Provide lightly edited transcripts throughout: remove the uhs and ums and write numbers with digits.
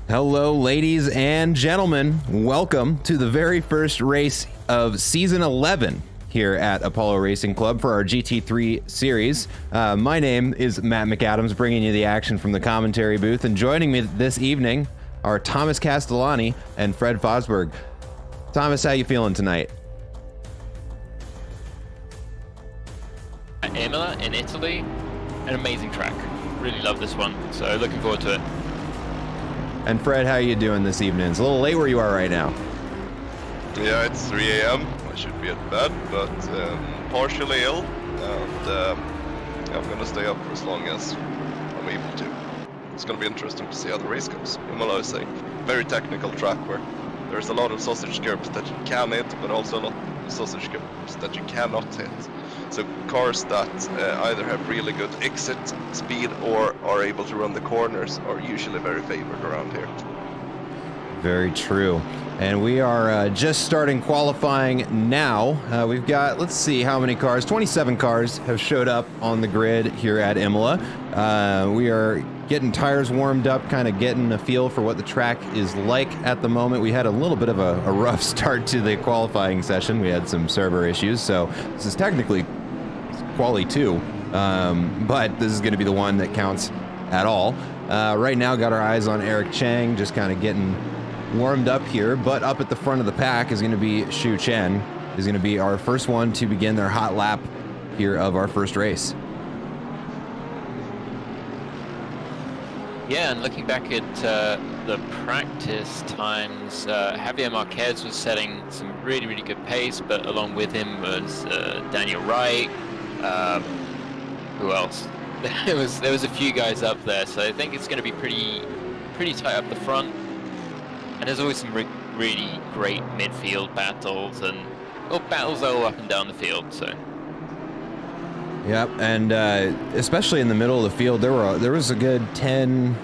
Hello, ladies and gentlemen. Welcome to the very first race of Season 11 here at Apollo Racing Club for our GT3 series. My name is Matt McAdams, bringing you the action from the commentary booth, and joining me this evening are Thomas Castellani and Fred Fosberg. Thomas, how you feeling tonight? Imola in Italy, an amazing track. Really love this one, so looking forward to it. And Fred, how are you doing this evening? It's a little late where you are right now. Yeah, it's 3 a.m. I should be at bed, but partially ill, and I'm gonna stay up for as long as I'm able to. It's gonna be interesting to see how the race goes. Imola is a very technical track where there's a lot of sausage curbs that you can hit, but also a lot of sausage curbs that you cannot hit. So cars that either have really good exit speed or are able to run the corners are usually very favored around here. Very true. And we are just starting qualifying now. We've got, let's see how many cars. 27 cars have showed up on the grid here at Imola. We are getting tires warmed up, kind of getting a feel for what the track is like at the moment. We had a little bit of a rough start to the qualifying session. We had some server issues, so this is technically quali 2, but this is going to be the one that counts at all. Right now, got our eyes on Eric Chang, just kind of getting warmed up here, but up at the front of the pack is going to be Xu Chen. Is going to be our first one to begin their hot lap here of our first race. Yeah, and looking back at the practice times, Javier Marquez was setting some really, really good pace, but along with him was Daniel Wright. Who else? There was a few guys up there, so I think it's going to be pretty tight up the front. And there's always some really great midfield battles and battles all up and down the field. So. Yep, and especially in the middle of the field, there was a good 10,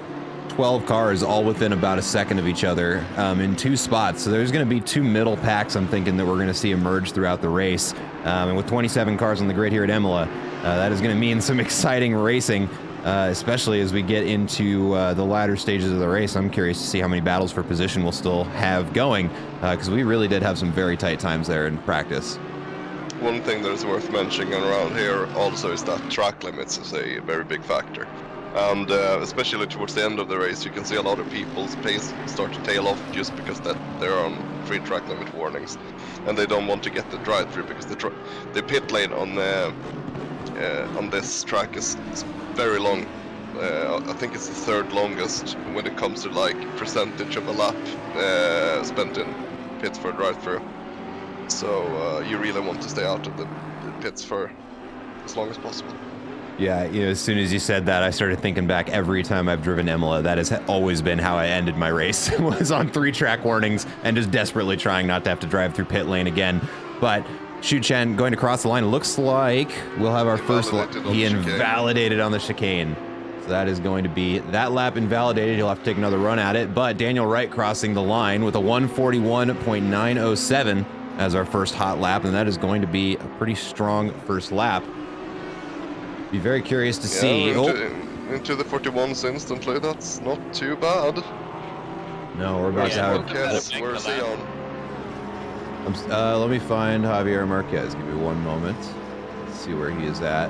12 cars all within about a second of each other in two spots. So there's going to be two middle packs, I'm thinking, that we're going to see emerge throughout the race. And with 27 cars on the grid here at Imola, that is going to mean some exciting racing, especially as we get into the latter stages of the race. I'm curious to see how many battles for position we'll still have going, because we really did have some very tight times there in practice. One thing that is worth mentioning around here also is that track limits is a very big factor. And especially towards the end of the race, you can see a lot of people's pace start to tail off just because that they're on free track limit warnings, and they don't want to get the drive-through because the pit lane on this track is very long. I think it's the third longest when it comes to like percentage of a lap spent in pits for a drive-through. So you really want to stay out of the pits for as long as possible. Yeah, as soon as you said that, I started thinking back every time I've driven Imola. That has always been how I ended my race, was on 3 track warnings and just desperately trying not to have to drive through pit lane again. But Xu Chen going to cross the line. Looks like we'll have our first lap. He invalidated on the chicane. So that is going to be that lap invalidated. He'll have to take another run at it. But Daniel Wright crossing the line with a 141.907 as our first hot lap, and that is going to be a pretty strong first lap. Be very curious to see. Into the 41s instantly. That's not too bad. No, we're about to have. Marquez, where's he on? Let me find Javier Marquez. Give me one moment. Let's see where he is at.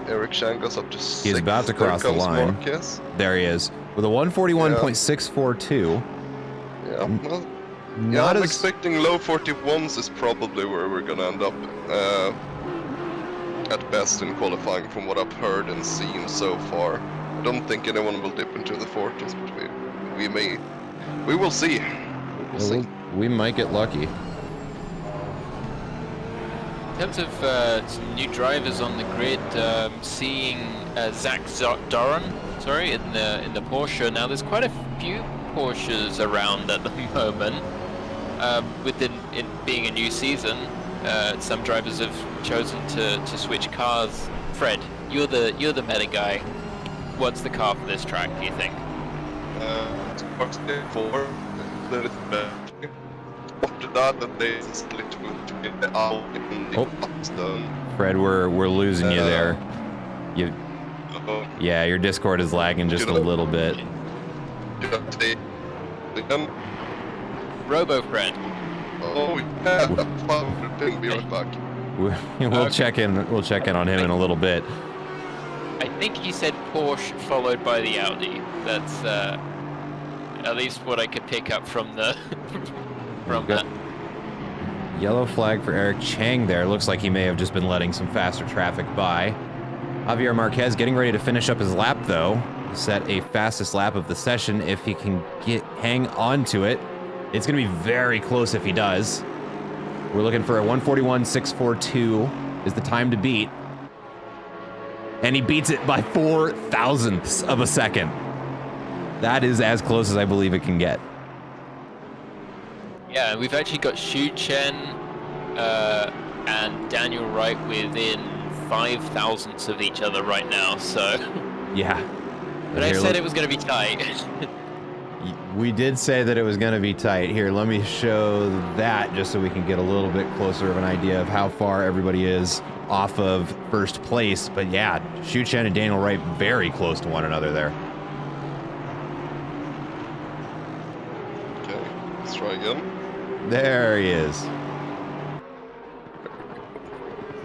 Eric Chang goes up to 6. He's about to cross the line. Marquez. There he is with a 141.642. Yeah, well, I'm expecting low 41s is probably where we're gonna end up. At best in qualifying from what I've heard and seen so far. I don't think anyone will dip into the 40s, but we will see. We might get lucky. In terms of some new drivers on the grid, seeing Zach Doran, in the Porsche. Now there's quite a few Porsches around at the moment. With it being a new season, some drivers have chosen to switch cars. Fred, you're the meta guy. What's the car for this track, do you think? Fred, we're losing you there. Yeah, your Discord is lagging just a little bit. You got to again. Robo Fred. Oh yeah, be right back. We'll check in. We'll check in on him in a little bit. I think he said Porsche followed by the Audi. That's at least what I could pick up from the from that. Yellow flag for Eric Chang there. Looks like he may have just been letting some faster traffic by. Javier Marquez getting ready to finish up his lap though. Set a fastest lap of the session if he can hang on to it. It's going to be very close if he does. We're looking for a 141.642 is the time to beat. And he beats it by 4 thousandths of a second. That is as close as I believe it can get. Yeah, we've actually got Xu Chen and Daniel Wright within 5 thousandths of each other right now, so... Yeah. But I said it was going to be tight. We did say that it was going to be tight. Here, let me show that just so we can get a little bit closer of an idea of how far everybody is off of first place. But yeah, Xu Chen and Daniel Wright very close to one another there. Okay, let's try again. There he is.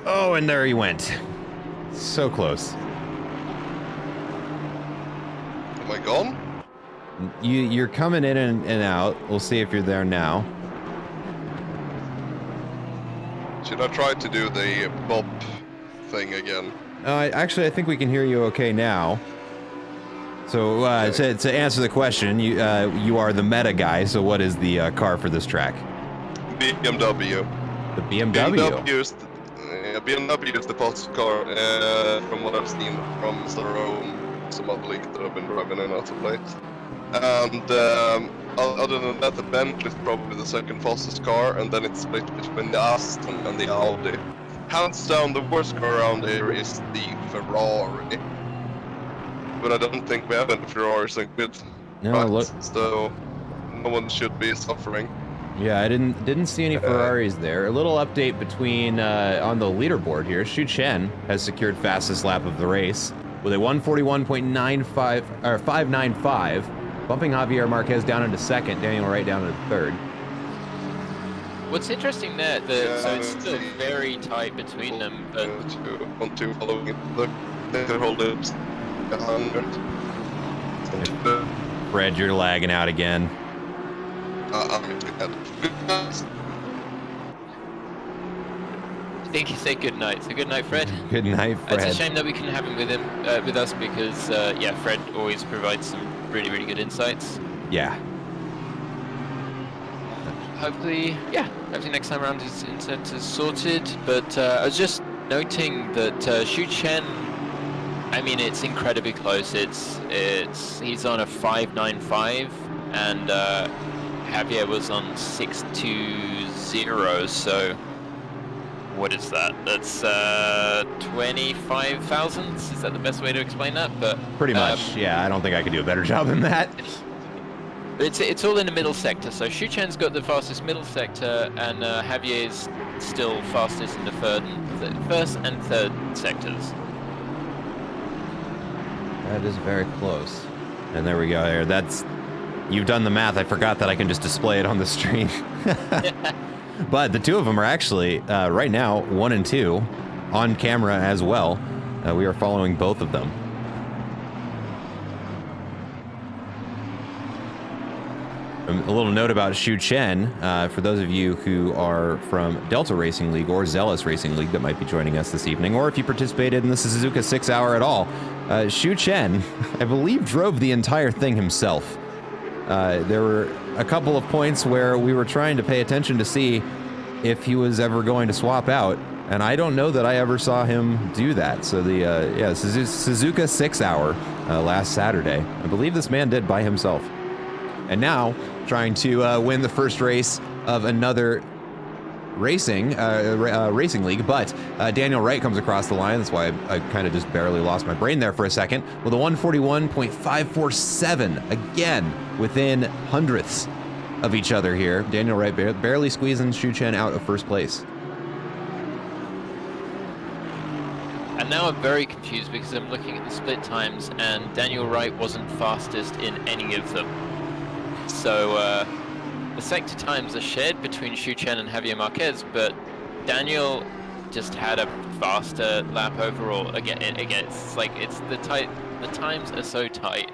Oh, and there he went. So close. Am I gone? You're coming in and out. We'll see if you're there now. Should I try to do the Bob thing again? Actually, I think we can hear you okay now. So Okay. to answer the question, you are the meta guy. So what is the car for this track? BMW. The BMW. BMW is the fastest car from what I've seen from Rome, some other league that I've been driving in out of late. And other than that, the Bentley is probably the second fastest car, and then it's split between the Aston and the Audi. Hands down, the worst car around here is the Ferrari. But I don't think we have any Ferraris in good. No, look. So no one should be suffering. Yeah, I didn't see any Ferraris there. A little update between on the leaderboard here. Xu Chen has secured fastest lap of the race with a 141.95 or 595, bumping Javier Marquez down into second, Daniel Wright down into third. What's interesting there, so it's still very tight between them, but... On two following it, look, they can hold it 100. Fred, you're lagging out again. I'm into that. I think he said good night. So good night, Fred. Good night, Fred. It's a shame that we can have him with us because, yeah, Fred always provides some really, really good insights. Yeah. Hopefully next time around his intent is sorted. But I was just noting that Xu Chen, I mean, it's incredibly close. He's on a 595 and Javier was on 620. So what is that? That's 25 thousandths. Is that the best way to explain that? But pretty much. Yeah, I don't think I could do a better job than that. It's all in the middle sector. So Xu Chen's got the fastest middle sector, and Javier's still fastest in the first and third sectors. That is very close. And there we go. There. You've done the math. I forgot that I can just display it on the screen. But the two of them are actually right now 1 and 2 on camera as well. We are following both of them. A little note about Xu Chen, for those of you who are from Delta Racing League or Zealous Racing League that might be joining us this evening, or if you participated in the Suzuka 6 Hour at all, Xu Chen, I believe, drove the entire thing himself. There were a couple of points where we were trying to pay attention to see if he was ever going to swap out, and I don't know that I ever saw him do that. So the Suzuka 6 Hour last Saturday, I believe this man did by himself. And now, trying to win the first race of another racing league, but Daniel Wright comes across the line. That's why I kind of just barely lost my brain there for a second, with a 141.547, again, within hundredths of each other here. Daniel Wright barely squeezing Xu Chen out of first place. And now I'm very confused because I'm looking at the split times and Daniel Wright wasn't fastest in any of them. So the sector times are shared between Xu Chen and Javier Marquez, but Daniel just had a faster lap overall. Again, it's like the times are so tight.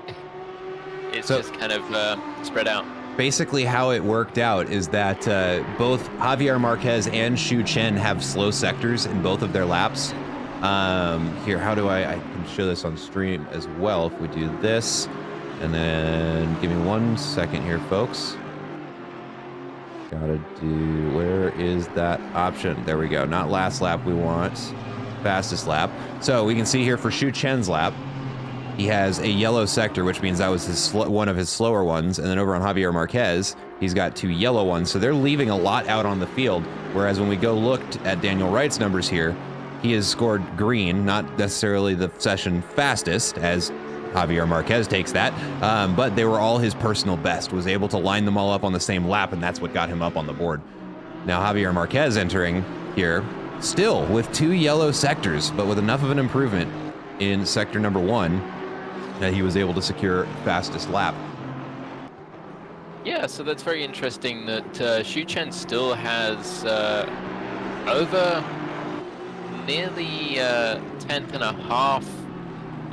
It's just kind of spread out. Basically, how it worked out is that both Javier Marquez and Xu Chen have slow sectors in both of their laps. Here, how do I can show this on stream as well if we do this. And then give me 1 second here, folks. Gotta do, where is that option? There we go. Not last lap, we want fastest lap. So we can see here for Xu Chen's lap, he has a yellow sector, which means that was his one of his slower ones. And then over on Javier Marquez, he's got 2 yellow ones. So they're leaving a lot out on the field. Whereas when we go look at Daniel Wright's numbers here, he has scored green, not necessarily the session fastest, as Javier Marquez takes that, but they were all his personal best, was able to line them all up on the same lap, and that's what got him up on the board. Now Javier Marquez entering here, still with 2 yellow sectors, but with enough of an improvement in sector number 1 that he was able to secure fastest lap. Yeah, so that's very interesting that Xu Chen still has over nearly 10th and a half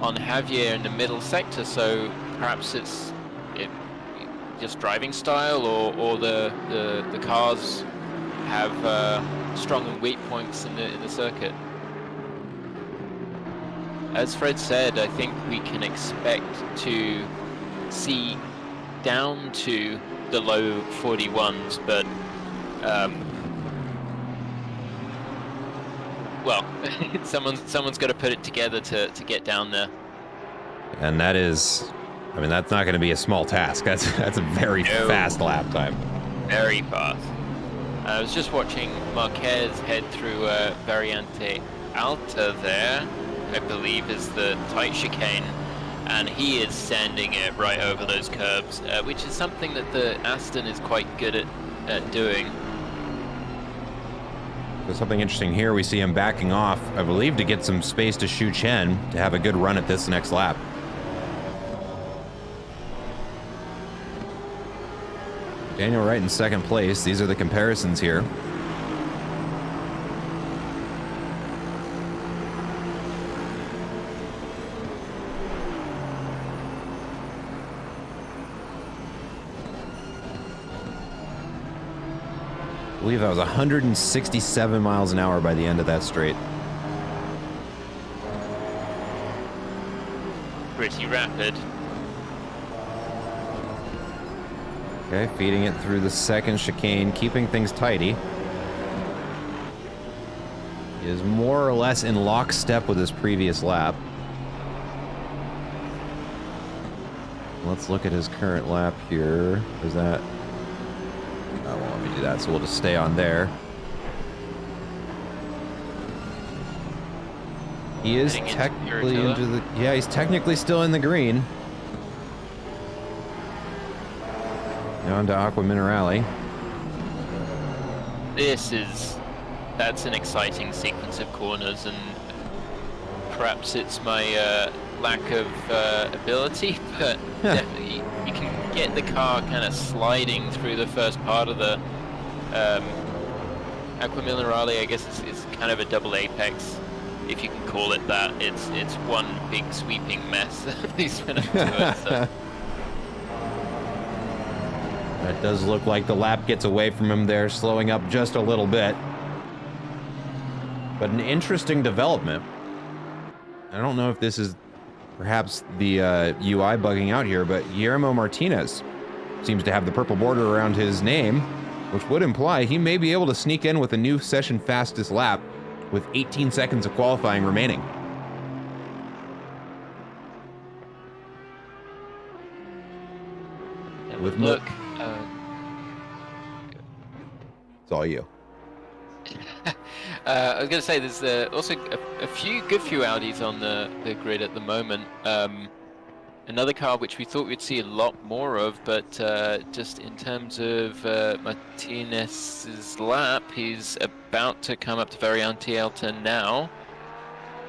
on Javier in the middle sector, so perhaps it's just driving style, or the cars have strong and weak points in the circuit. As Fred said, I think we can expect to see down to the low 41s, but well, someone's got to put it together to get down there. And that is, I mean, that's not going to be a small task. That's a very fast lap time. Very fast. I was just watching Marquez head through Variante Alta there, I believe is the tight chicane, and he is sending it right over those curbs, which is something that the Aston is quite good at doing. There's something interesting here. We see him backing off, I believe, to get some space to Xu Chen to have a good run at this next lap. Daniel Wright in second place. These are the comparisons here. I believe that was 167 miles an hour by the end of that straight. Pretty rapid. Okay, feeding it through the second chicane, keeping things tidy. He is more or less in lockstep with his previous lap. Let's look at his current lap here. Is that... Oh, well, let me do that, so we'll just stay on there. He is technically into the... Yeah, he's technically still in the green. Down to Aqua Minerale. That's an exciting sequence of corners, and perhaps it's my lack of ability, but definitely you can get the car kind of sliding through the first part of the Aqua Minerale. I guess it's kind of a double apex, if you can call it that. It's one big sweeping mess that he's been up to it. So. It does look like the lap gets away from him there, slowing up just a little bit. But an interesting development. I don't know if this is perhaps the UI bugging out here, but Guillermo Martinez seems to have the purple border around his name, which would imply he may be able to sneak in with a new session fastest lap with 18 seconds of qualifying remaining. With look. It's all you. I was going to say there's also a few Audis on the grid at the moment. Another car which we thought we'd see a lot more of, but just in terms of Martinez's lap, he's about to come up to Variante Alta now.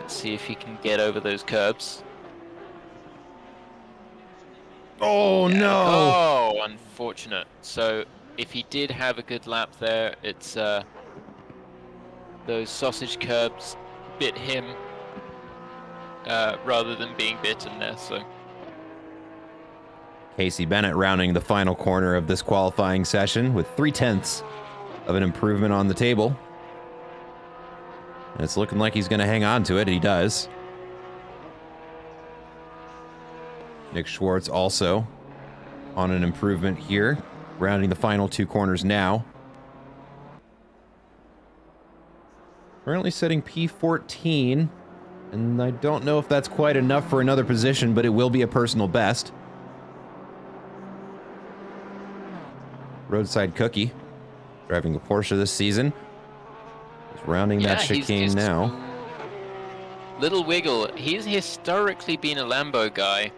Let's see if he can get over those curbs. Oh, Yeah. no! Oh, unfortunate. So if he did have a good lap there, it's those sausage curbs bit him rather than being bitten there. So Casey Bennett rounding the final corner of this qualifying session with 0.3 of an improvement on the table. And it's looking like he's going to hang on to it, and he does. Nick Schwartz also on an improvement here, rounding the final 2 corners now. Currently sitting P14, and I don't know if that's quite enough for another position, but it will be a personal best. Roadside Cookie, driving the Porsche this season. He's rounding that chicane now. Little wiggle. He's historically been a Lambo guy,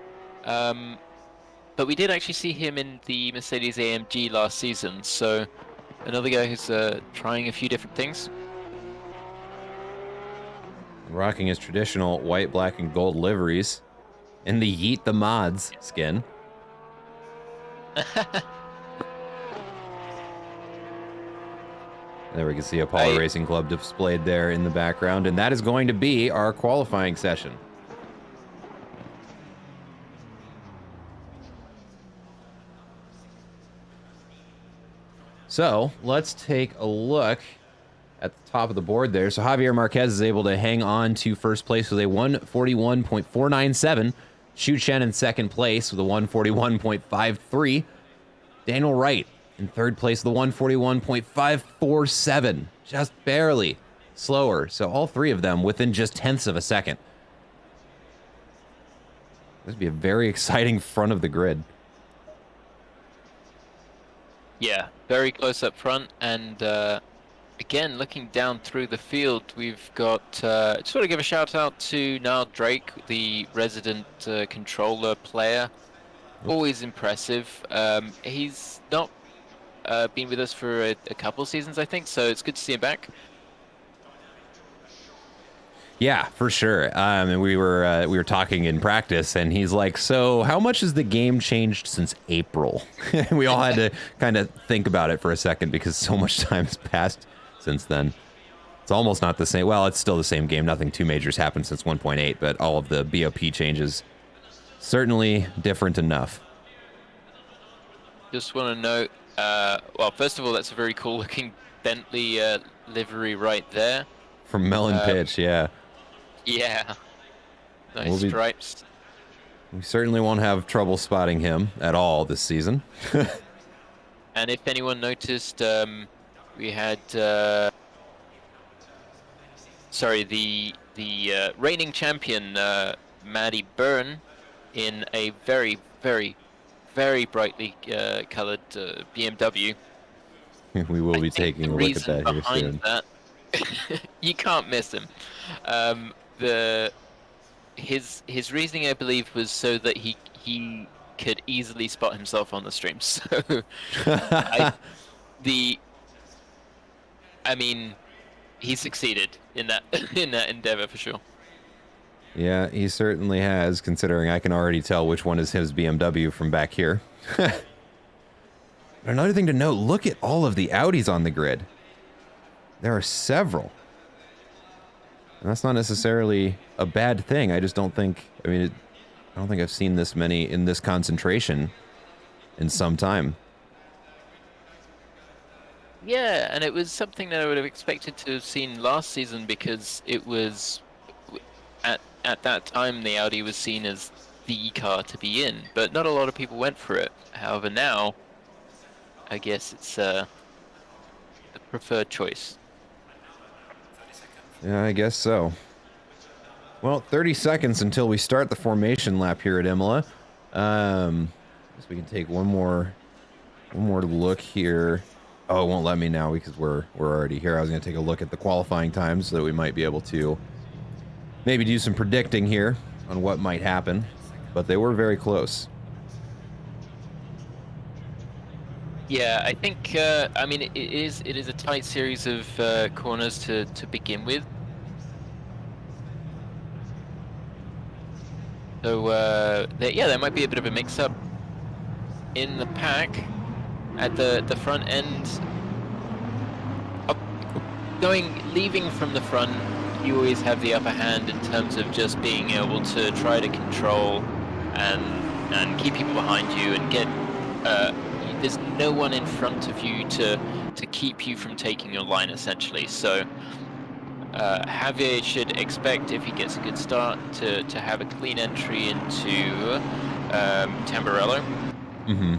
but we did actually see him in the Mercedes AMG last season. So another guy who's trying a few different things. Rocking his traditional white, black, and gold liveries in the Yeet the Mods skin. There we can see Apollo Racing Club displayed there in the background, and that is going to be our qualifying session. So let's take a look at the top of the board there. So Javier Marquez is able to hang on to first place with a 141.497. Xu Chen in second place with a 141.53. Daniel Wright in third place with a 141.547. Just barely slower. So all 3 of them within just tenths of a second. This would be a very exciting front of the grid. Yeah, very close up front, and again, looking down through the field, we've got, just want to give a shout out to Niall Drake, the resident controller player. Always impressive. He's not been with us for a couple seasons, I think, so it's good to see him back. Yeah, for sure. And we were talking in practice, and he's like, "So, how much has the game changed since April?" We all had to kind of think about it for a second because so much time has passed since then. It's almost not the same. Well, it's still the same game. Nothing too major's happened since 1.8, but all of the BOP changes certainly different enough. Just want to note, well, first of all, that's a very cool looking Bentley livery right there. From Melon Pitch, yeah. Yeah. Nice stripes. We certainly won't have trouble spotting him at all this season. And if anyone noticed, we had, sorry, the reigning champion, Maddie Byrne, in a very, very, very brightly colored BMW. We will be taking a look at that here soon. That, you can't miss him. His reasoning, I believe, was so that he could easily spot himself on the stream. So, I mean, he succeeded in that endeavor for sure. Yeah, he certainly has, considering I can already tell which one is his BMW from back here. Another thing to note, look at all of the Audis on the grid. There are several. And that's not necessarily a bad thing. I just don't think, I don't think I've seen this many in this concentration in some time. Yeah, and it was something that I would have expected to have seen last season because it was, at that time, the Audi was seen as the car to be in, but not a lot of people went for it. However, now, I guess it's the preferred choice. Yeah, I guess so. Well, 30 seconds until we start the formation lap here at Imola. I guess we can take one more look here. Oh, it won't let me now because we're already here. I was going to take a look at the qualifying times so that we might be able to maybe do some predicting here on what might happen, but they were very close. Yeah, I think, I mean, it is a tight series of corners to begin with. So there might be a bit of a mix-up in the pack at the front end. Leaving from the front, you always have the upper hand in terms of just being able to try to control and keep people behind you and get. There's no one in front of you to keep you from taking your line, essentially. So Javier should expect, if he gets a good start, to have a clean entry into Tamburello. Mm-hmm.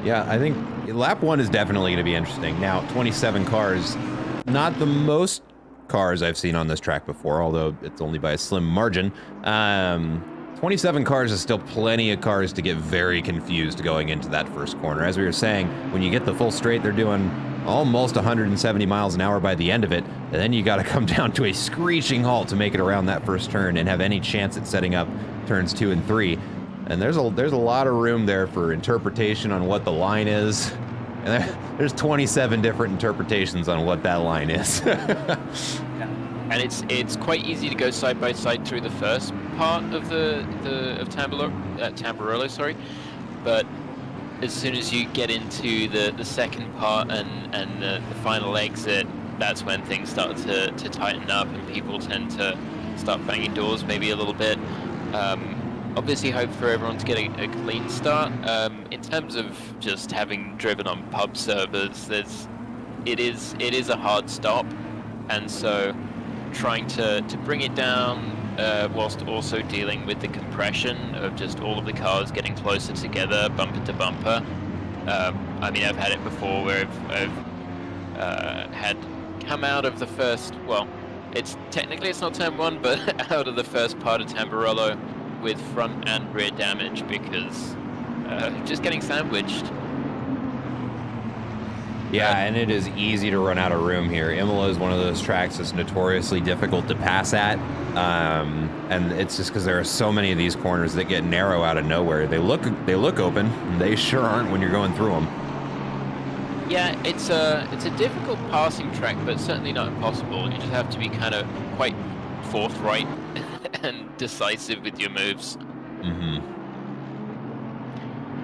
Yeah, I think lap 1 is definitely going to be interesting. Now, 27 cars, not the most cars I've seen on this track before, although it's only by a slim margin. 27 cars is still plenty of cars to get very confused going into that first corner. As we were saying, when you get the full straight, they're doing almost 170 miles an hour by the end of it, and then you got to come down to a screeching halt to make it around that first turn and have any chance at setting up turns 2 and 3. And there's a lot of room there for interpretation on what the line is. And there's 27 different interpretations on what that line is. And it's quite easy to go side by side through the first part of Tamburello, sorry. But as soon as you get into the second part and the final exit, that's when things start to tighten up and people tend to start banging doors maybe a little bit. Obviously hope for everyone to get a clean start. In terms of just having driven on pub servers, it is a hard stop, and so trying to bring it down whilst also dealing with the compression of just all of the cars getting closer together, bumper to bumper. I mean, I've had it before where I've had come out of the first, well, it's not turn 1, but out of the first part of Tamburello with front and rear damage because just getting sandwiched. Yeah, and it is easy to run out of room here. Imola is one of those tracks that's notoriously difficult to pass at, and it's just because there are so many of these corners that get narrow out of nowhere. They look open, and they sure aren't when you're going through them. Yeah, it's a difficult passing track, but certainly not impossible. You just have to be kind of quite forthright and decisive with your moves. Mm-hmm.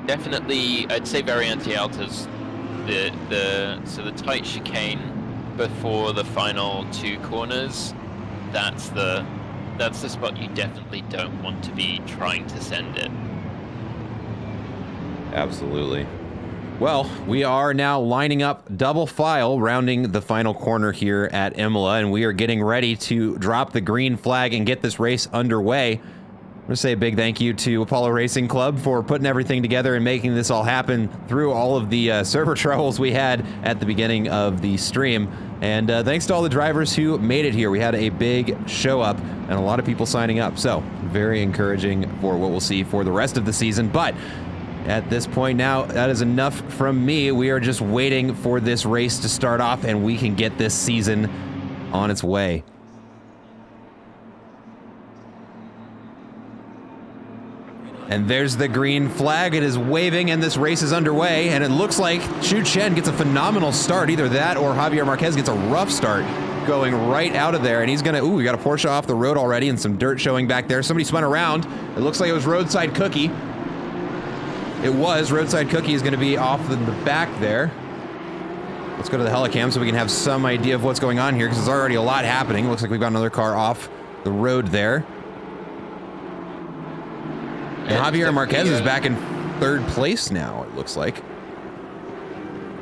Definitely, I'd say Variante Alta's so the tight chicane before the final 2 corners. That's the spot you definitely don't want to be trying to send it. Absolutely. Well, we are now lining up double file, rounding the final corner here at Imola, and we are getting ready to drop the green flag and get this race underway. I'm going to say a big thank you to Apollo Racing Club for putting everything together and making this all happen through all of the server troubles we had at the beginning of the stream. And thanks to all the drivers who made it here. We had a big show up and a lot of people signing up. So very encouraging for what we'll see for the rest of the season. But at this point now, that is enough from me. We are just waiting for this race to start off and we can get this season on its way. And there's the green flag. It is waving and this race is underway. And it looks like Chu Chen gets a phenomenal start. Either that or Javier Marquez gets a rough start going right out of there. And he's gonna, we got a Porsche off the road already and some dirt showing back there. Somebody spun around. It looks like it was Roadside Cookie. It was. Roadside Cookie is going to be off in the back there. Let's go to the helicam so we can have some idea of what's going on here, because there's already a lot happening. Looks like we've got another car off the road there. And Javier Marquez is back in 3rd place now, it looks like.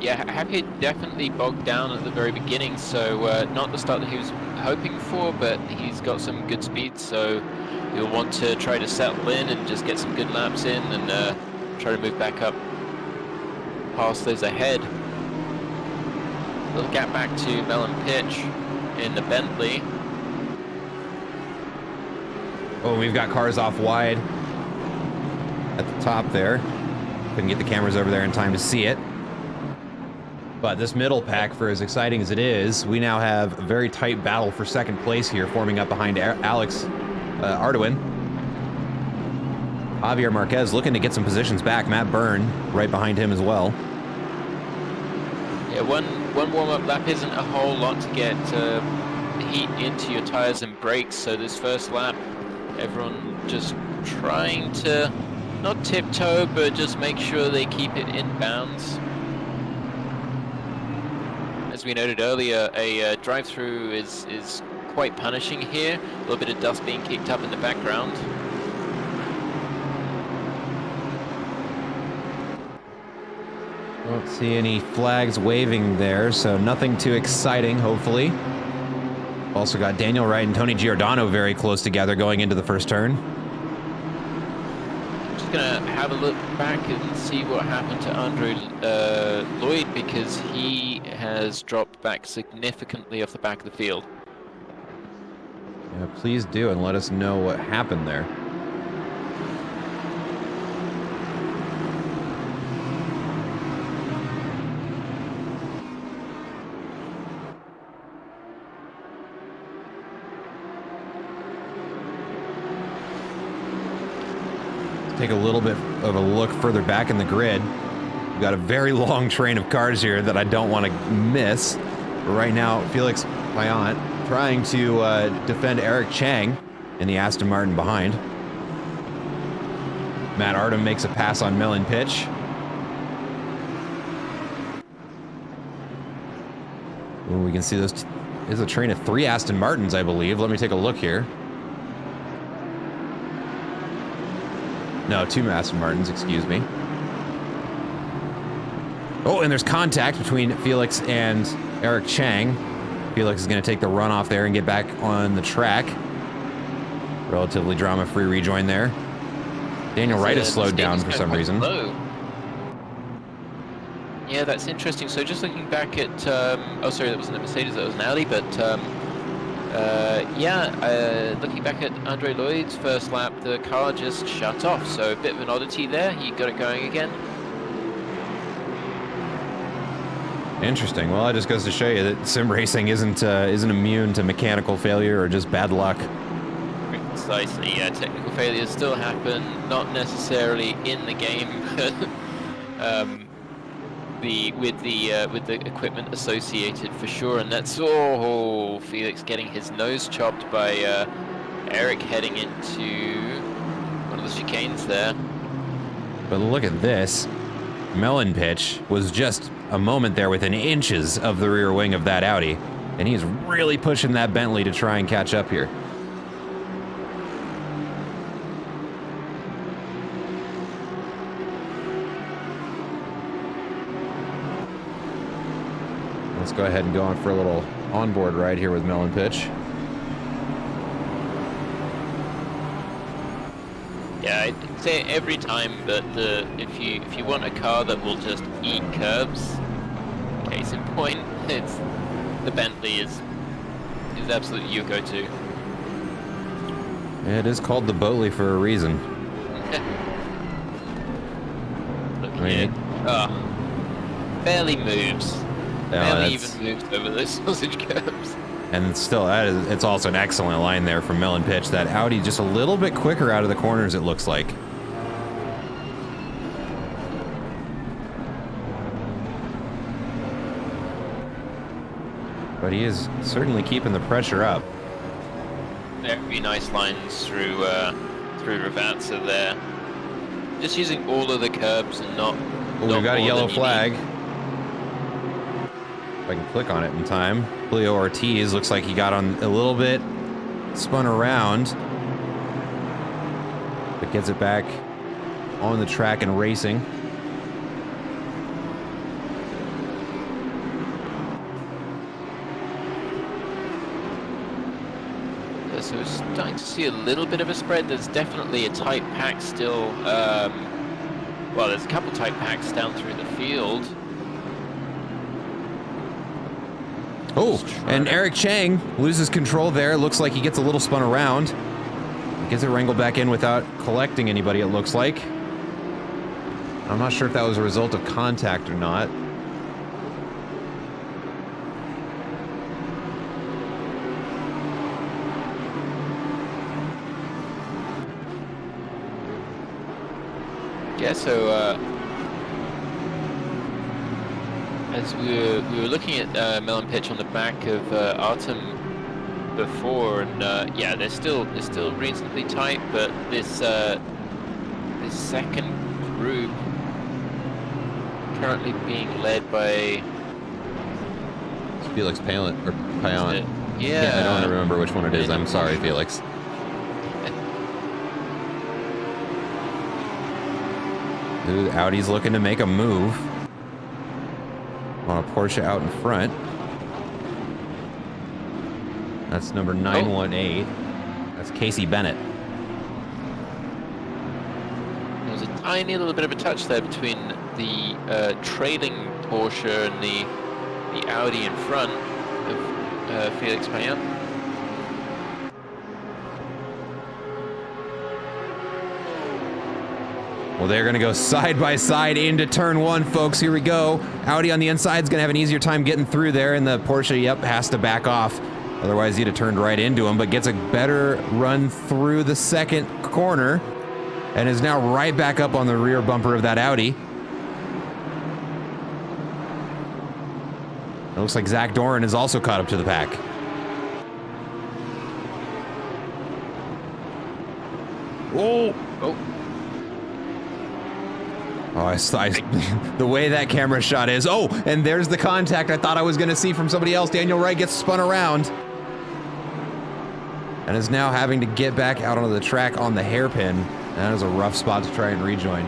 Yeah, Javier definitely bogged down at the very beginning, so not the start that he was hoping for, but he's got some good speed, so he'll want to try to settle in and just get some good laps in and try to move back up past those ahead. Little gap back to Melon Pitch in the Bentley. Oh, we've got cars off wide at the top there. Couldn't get the cameras over there in time to see it. But this middle pack, for as exciting as it is, we now have a very tight battle for 2nd place here, forming up behind Alex Arduin. Javier Marquez looking to get some positions back. Matt Byrne right behind him as well. Yeah, one one warm-up lap isn't a whole lot to get heat into your tires and brakes, so this first lap, everyone just trying to not tiptoe, but just make sure they keep it in bounds. As we noted earlier, a drive-through is quite punishing here. A little bit of dust being kicked up in the background. Don't see any flags waving there, so nothing too exciting, hopefully. Also got Daniel Wright and Tony Giordano very close together going into the first turn. Just gonna have a look back and see what happened to Andre Lloyd, because he has dropped back significantly off the back of the field. Yeah, please do, and let us know what happened there. Take a little bit of a look further back in the grid. We've got a very long train of cars here that I don't want to miss. But right now, Felix Payant trying to defend Eric Chang in the Aston Martin behind. Matt Artem makes a pass on Melon Pitch. Ooh, we can see those. There's a train of 3 Aston Martins, I believe. Let me take a look here. No, 2 Aston Martins, excuse me. Oh, and there's contact between Felix and Eric Chang. Felix is going to take the run off there and get back on the track. Relatively drama-free rejoin there. Daniel Wright has slowed down for some reason. Low. Yeah, that's interesting. So just looking back at, oh sorry, that wasn't a Mercedes, that was an Audi, but looking back at Andre Lloyd's first lap, the car just shut off. So a bit of an oddity there. He got it going again. Interesting. Well, it just goes to show you that sim racing isn't immune to mechanical failure or just bad luck. Precisely. Yeah, technical failures still happen, not necessarily in the game, but with the equipment associated for sure. And that's Felix getting his nose chopped by Eric heading into one of the chicanes there. But look at this. Melon Pitch was just a moment there within inches of the rear wing of that Audi, and he's really pushing that Bentley to try and catch up here. Let's go ahead and go on for a little onboard ride here with Melon Pitch. Yeah, I'd say every time, but if you want a car that will just eat curbs, case in point, it's the Bentley is absolutely your go-to. It is called the Boatley for a reason. Look here. Barely moves. Barely even moves over those sausage curbs. And still, it's also an excellent line there from Melon Pitch. That Audi just a little bit quicker out of the corners, it looks like. But he is certainly keeping the pressure up. Very nice lines through Ravazza there. Just using all of the curbs and not. We've got a yellow flag. If I can click on it in time. Julio Ortiz looks like he got on a little bit, spun around, but gets it back on the track and racing. So we're starting to see a little bit of a spread. There's definitely a tight pack still. Well, there's a couple tight packs down through the field. Oh, and Eric Chang loses control there. Looks like he gets a little spun around. Gets it wrangled back in without collecting anybody, it looks like. I'm not sure if that was a result of contact or not. Yeah, so As we were looking at Melon Pitch on the back of Artem before, and yeah, they're still reasonably tight, but this second group currently being led by Felix Payan or Payan. Yeah, I don't remember which one it is. I'm sorry, Felix. Ooh, Audi's looking to make a move on a Porsche out in front. That's number 918. That's Casey Bennett. There's a tiny little bit of a touch there between the trailing Porsche and the Audi in front of Felix Payan. Well, they're going to go side by side into turn one, folks. Here we go. Audi on the inside is going to have an easier time getting through there, and the Porsche, yep, has to back off. Otherwise, he'd have turned right into him, but gets a better run through the second corner and is now right back up on the rear bumper of that Audi. It looks like Zach Doran is also caught up to the pack. Oh! Oh. Oh, the way that camera shot is. Oh, and there's the contact I thought I was going to see from somebody else. Daniel Wright gets spun around and is now having to get back out onto the track on the hairpin. That is a rough spot to try and rejoin.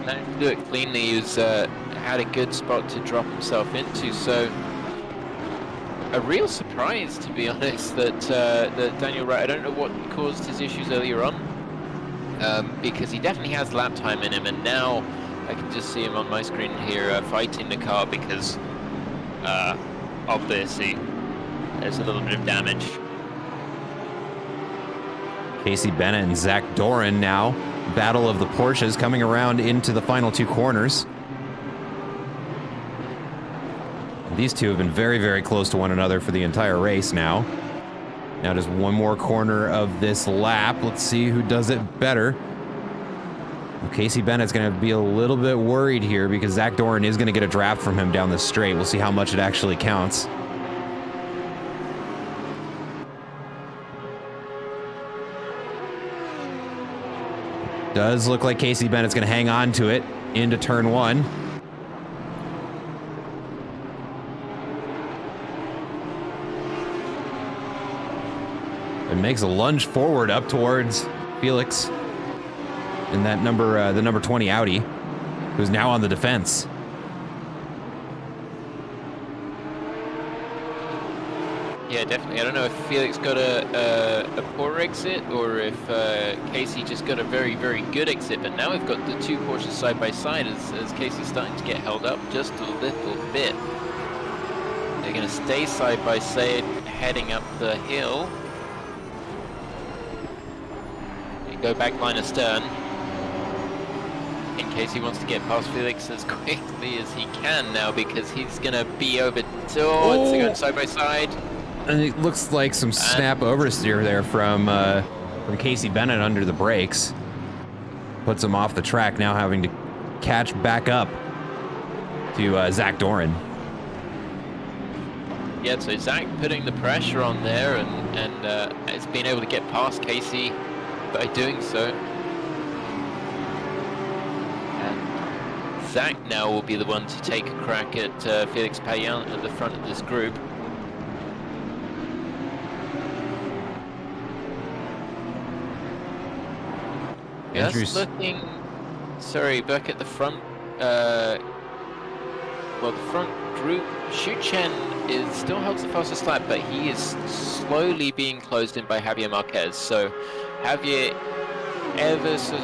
Managed to do it cleanly. He had a good spot to drop himself into. So a real surprise, to be honest, that Daniel Wright, I don't know what caused his issues earlier on. Because he definitely has lap time in him, and now I can just see him on my screen here fighting the car because obviously there's a little bit of damage. Casey Bennett and Zach Doran now. Battle of the Porsches coming around into the final two corners. These two have been very, very close to one another for the entire race now. Now just one more corner of this lap. Let's see who does it better. Well, Casey Bennett's going to be a little bit worried here because Zach Doran is going to get a draft from him down the straight. We'll see how much it actually counts. Does look like Casey Bennett's going to hang on to it into turn one. And makes a lunge forward up towards Felix in that the number 20 Audi, who's now on the defense. Yeah, definitely. I don't know if Felix got a poor exit or if Casey just got a very, very good exit. But now we've got the two Porsches side by side as Casey's starting to get held up just a little bit. They're going to stay side by side heading up the hill. Go back line astern in case he wants to get past Felix as quickly as he can now, because he's gonna be over towards going side by side. And it looks like some snap oversteer there from Casey Bennett under the brakes. Puts him off the track, now having to catch back up to Zach Doran. Yeah, so Zach putting the pressure on there and it's been able to get past Casey by doing so. And Zach now will be the one to take a crack at Felix Payan at the front of this group. Just looking, sorry, back at the front, well, the front group, Xu Chen still holds the fastest lap, but he is slowly being closed in by Javier Marquez. So Javier ever so,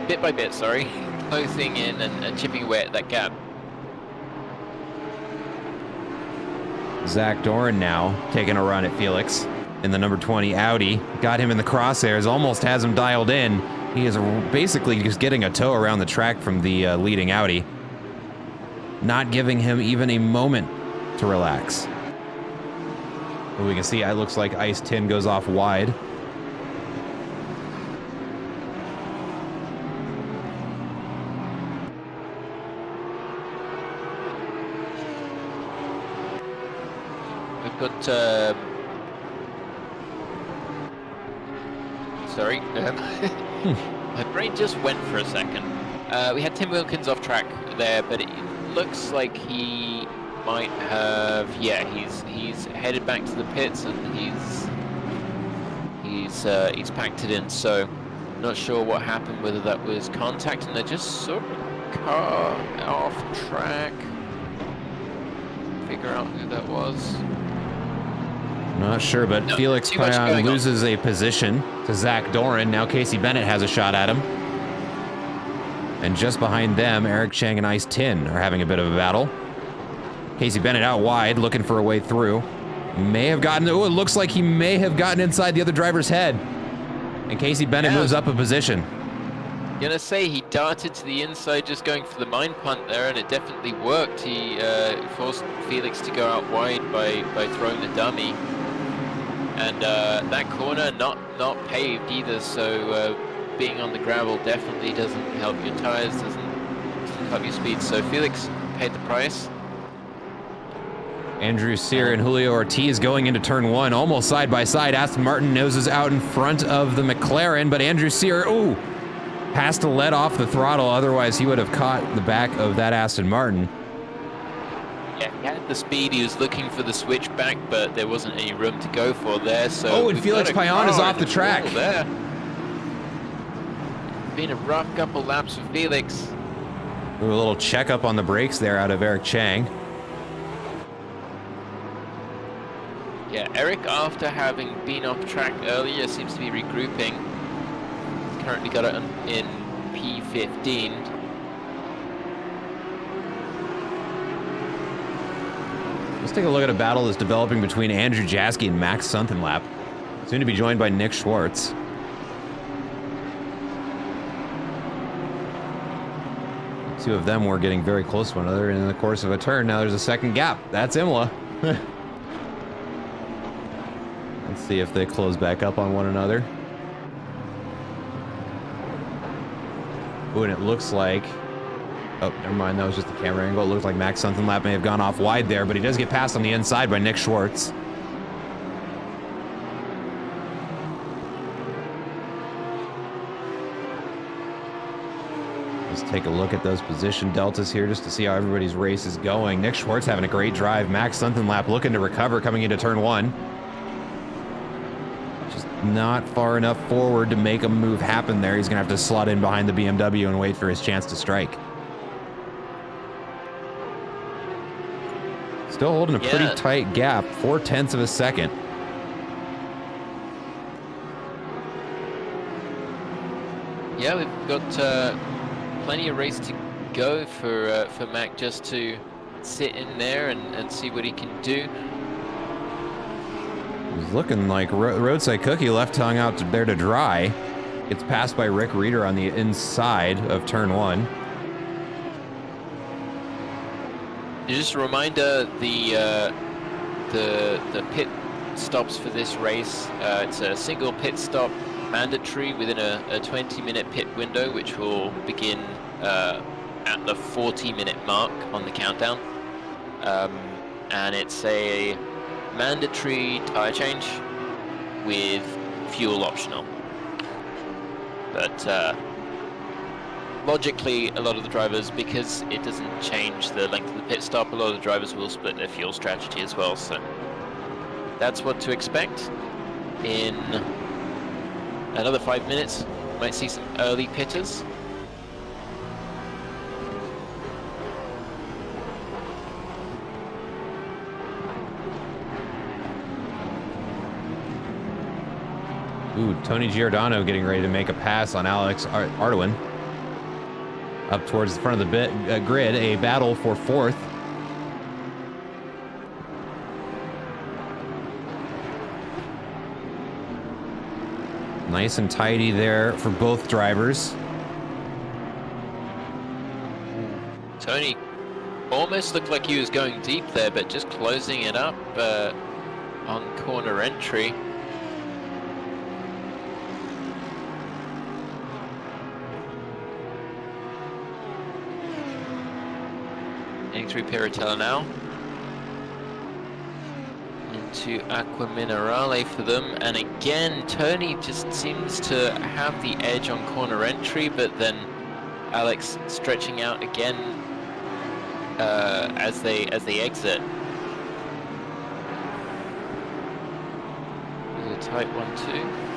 bit by bit, closing in and chipping away at that gap. Zach Doran now taking a run at Felix in the number 20 Audi. Got him in the crosshairs, almost has him dialed in. He is basically just getting a tow around the track from the leading Audi, not giving him even a moment to relax. But we can see it looks like Ice Tin goes off wide. got sorry, my brain just went for a second. We had Tim Wilkins off track there, but it looks like he might have, yeah, he's headed back to the pits and he's packed it in. So not sure what happened, whether that was contact and they're just sort of car off track. Figure out who that was. Not sure, but No, Felix too much Payan going on. loses a position to Zach Doran. Now Casey Bennett has a shot at him. And just behind them, Eric Chang and Ice Tin are having a bit of a battle. Casey Bennett out wide, looking for a way through. May have gotten, oh, it looks like he may have gotten inside the other driver's head. And Casey Bennett moves up a position. Gonna say he darted to the inside, just going for the mine punt there, and it definitely worked. He forced Felix to go out wide by throwing the dummy. And that corner not paved either, so being on the gravel definitely doesn't help your tires, doesn't help your speed. So Felix paid the price. Andrew Sear and Julio Ortiz going into turn one, almost side by side. Aston Martin noses out in front of the McLaren, but Andrew Sear, ooh, has to let off the throttle, otherwise he would have caught the back of that Aston Martin. Yeah, he had the speed, he was looking for the switchback, but there wasn't any room to go for there, so... Oh, and Felix Payan is off the track. There. Been a rough couple laps for Felix. Ooh, a little checkup on the brakes there out of Eric Chang. Yeah, Eric, after having been off track earlier, seems to be regrouping. Currently got it in P15. Let's take a look at a battle that's developing between Andrew Jaski and Max Sunkenlap. Soon to be joined by Nick Schwartz. The two of them were getting very close to one another, and in the course of a turn, now there's a second gap. That's Imola. Let's see if they close back up on one another. Ooh, and it looks like... Oh, never mind, that was just the camera angle. It looks like Max Sunkenlap may have gone off wide there, but he does get passed on the inside by Nick Schwartz. Let's take a look at those position deltas here just to see how everybody's race is going. Nick Schwartz having a great drive. Max Sunkenlap looking to recover coming into turn one. Not far enough forward to make a move happen there. He's going to have to slot in behind the BMW and wait for his chance to strike. Still holding a pretty tight gap, 0.4 of a second. Yeah, we've got plenty of race to go for Mac just to sit in there and see what he can do. He's looking like Roadside Cookie left tongue out there to dry. Gets passed by Rick Reeder on the inside of turn one. Just a reminder, the pit stops for this race. It's a single pit stop, mandatory within a 20-minute pit window, which will begin at the 40-minute mark on the countdown. And it's a mandatory tire change with fuel optional. But logically, a lot of the drivers, because it doesn't change the length of the pit stop, a lot of the drivers will split their fuel strategy as well. So that's what to expect. In another 5 minutes, might see some early pitters. Ooh, Tony Giordano getting ready to make a pass on Alex Ardoin. Up towards the front of the grid, a battle for fourth. Nice and tidy there for both drivers. Tony almost looked like he was going deep there, but just closing it up on corner entry. Through Piratella now into Aqua Minerale for them. And again, Tony just seems to have the edge on corner entry, but then Alex stretching out again as they exit. A tight 1-2.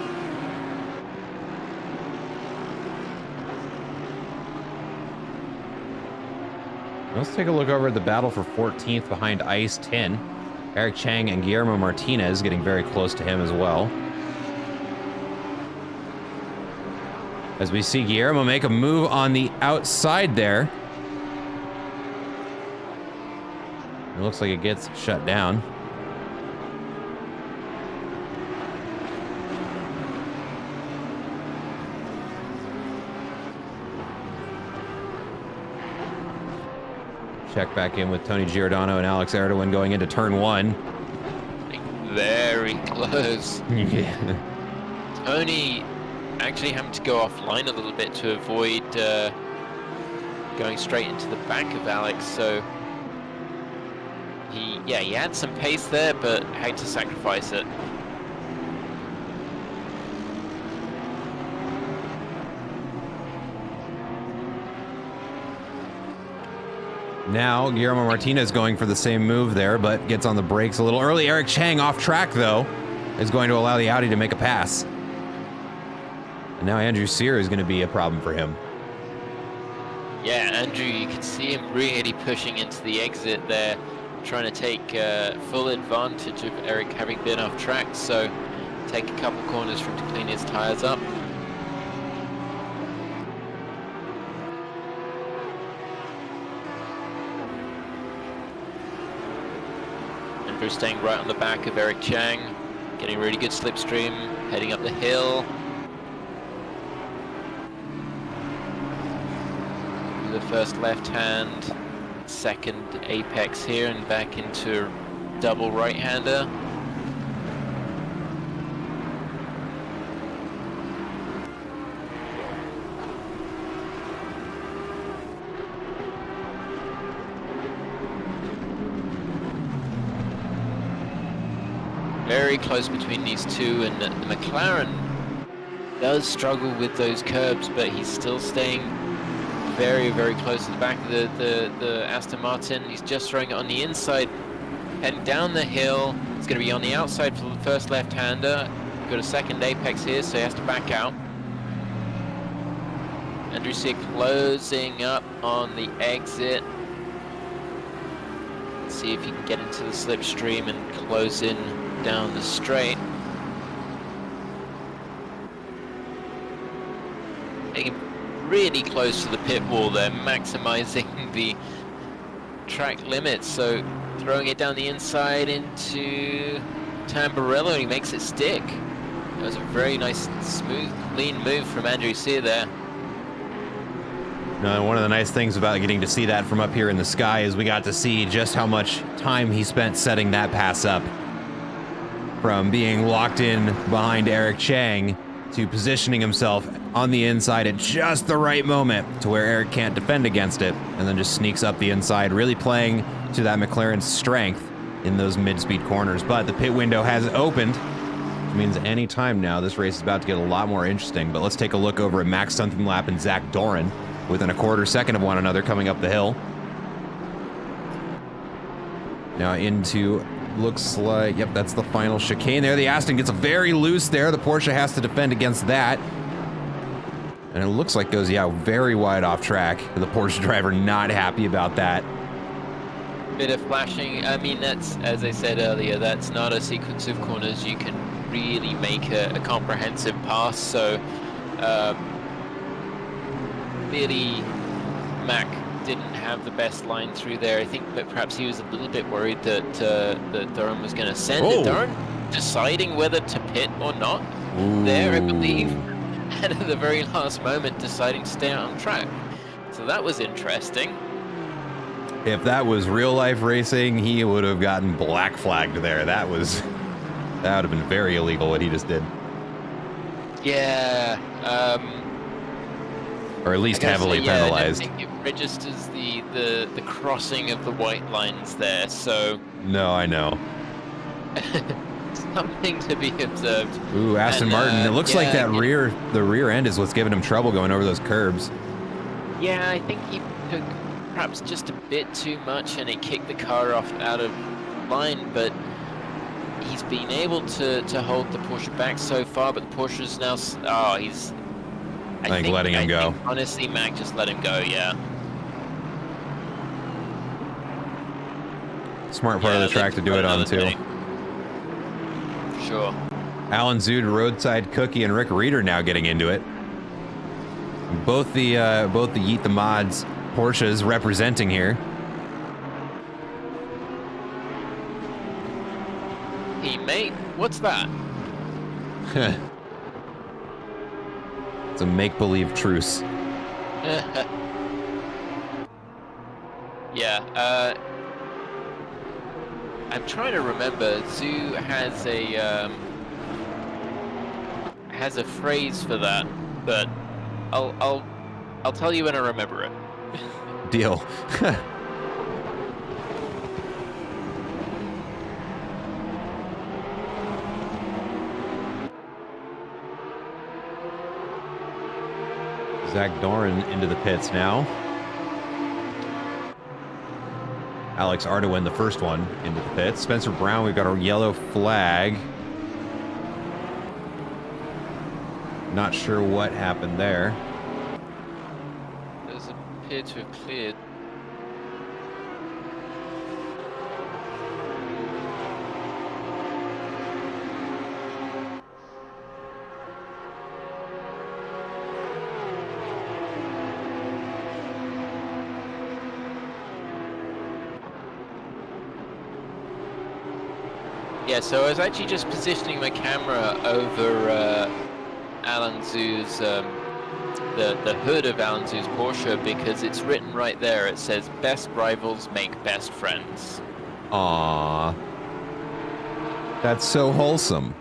Let's take a look over at the battle for 14th behind Ice 10. Eric Chang and Guillermo Martinez getting very close to him as well. As we see Guillermo make a move on the outside there. It looks like it gets shut down. Check back in with Tony Giordano and Alex Erdogan going into turn 1. Very close. Yeah. Tony actually having to go offline a little bit to avoid going straight into the back of Alex, so he had some pace there, but had to sacrifice it. Now, Guillermo Martinez going for the same move there, but gets on the brakes a little early. Eric Chang off track, though, is going to allow the Audi to make a pass. And now Andrew Sear is going to be a problem for him. Yeah, Andrew, you can see him really pushing into the exit there, trying to take full advantage of Eric having been off track, so take a couple corners for him to clean his tires up. Andrew staying right on the back of Eric Chang, getting a really good slipstream, heading up the hill. The first left hand, second apex here, and back into double right-hander. Very close between these two, and the McLaren does struggle with those curbs, but he's still staying very, very close to the back of the Aston Martin. He's just throwing it on the inside, heading down the hill. It's going to be on the outside for the first left-hander. Got a second apex here, so he has to back out. Andrew Sear closing up on the exit. Let's see if he can get into the slipstream and close in down the straight. Getting really close to the pit wall there, maximizing the track limits. So throwing it down the inside into Tamburello, and he makes it stick. That was a very nice, smooth, clean move from Andrew Sear there. No, one of the nice things about getting to see that from up here in the sky is we got to see just how much time he spent setting that pass up. From being locked in behind Eric Chang to positioning himself on the inside at just the right moment to where Eric can't defend against it, and then just sneaks up the inside, really playing to that McLaren's strength in those mid-speed corners. But the pit window has opened, which means any time now this race is about to get a lot more interesting. But let's take a look over at Max Duntham and Zach Doran within a quarter second of one another coming up the hill. Now into, looks like, yep, that's the final chicane there. The Aston gets very loose there. The Porsche has to defend against that. And it looks like goes, yeah, very wide off track. The Porsche driver not happy about that. Bit of flashing. I mean, that's, as I said earlier, that's not a sequence of corners you can really make a comprehensive pass. So, really, Mac didn't have the best line through there. I think that perhaps he was a little bit worried that that Durham was going to send it. Durham deciding whether to pit or not there, I believe, and at the very last moment deciding to stay out on track. So that was interesting. If that was real life racing, he would have gotten black flagged there. That would have been very illegal what he just did. Yeah. Or at least heavily penalized. I don't think it registers the crossing of the white lines there, so... No, I know. Something to be observed. Ooh, Aston And, Martin. It looks like yeah, the rear end is what's giving him trouble going over those curbs. Yeah, I think he took perhaps just a bit too much and it kicked the car off out of line, but he's been able to hold the Porsche back so far, but the Porsche is now, he's... I think letting him go. Honestly, Mac just let him go, yeah. Smart part of the track to do it on, too. Sure. Alan Zood, Roadside Cookie, and Rick Reeder now getting into it. Both the Yeet the Mods Porsches representing here. Hey, mate, what's that? It's a make-believe truce. Yeah, I'm trying to remember. Zoo has a phrase for that, but I'll tell you when I remember it. Deal. Zach Doran into the pits now. Alex Ardoin, the first one, into the pits. Spencer Brown, we've got a yellow flag. Not sure what happened there. Does appear to have cleared. Yeah, so I was actually just positioning my camera over Alan Zoo's, the hood of Alan Zoo's Porsche, because it's written right there. It says, "Best rivals make best friends." Aww. That's so wholesome.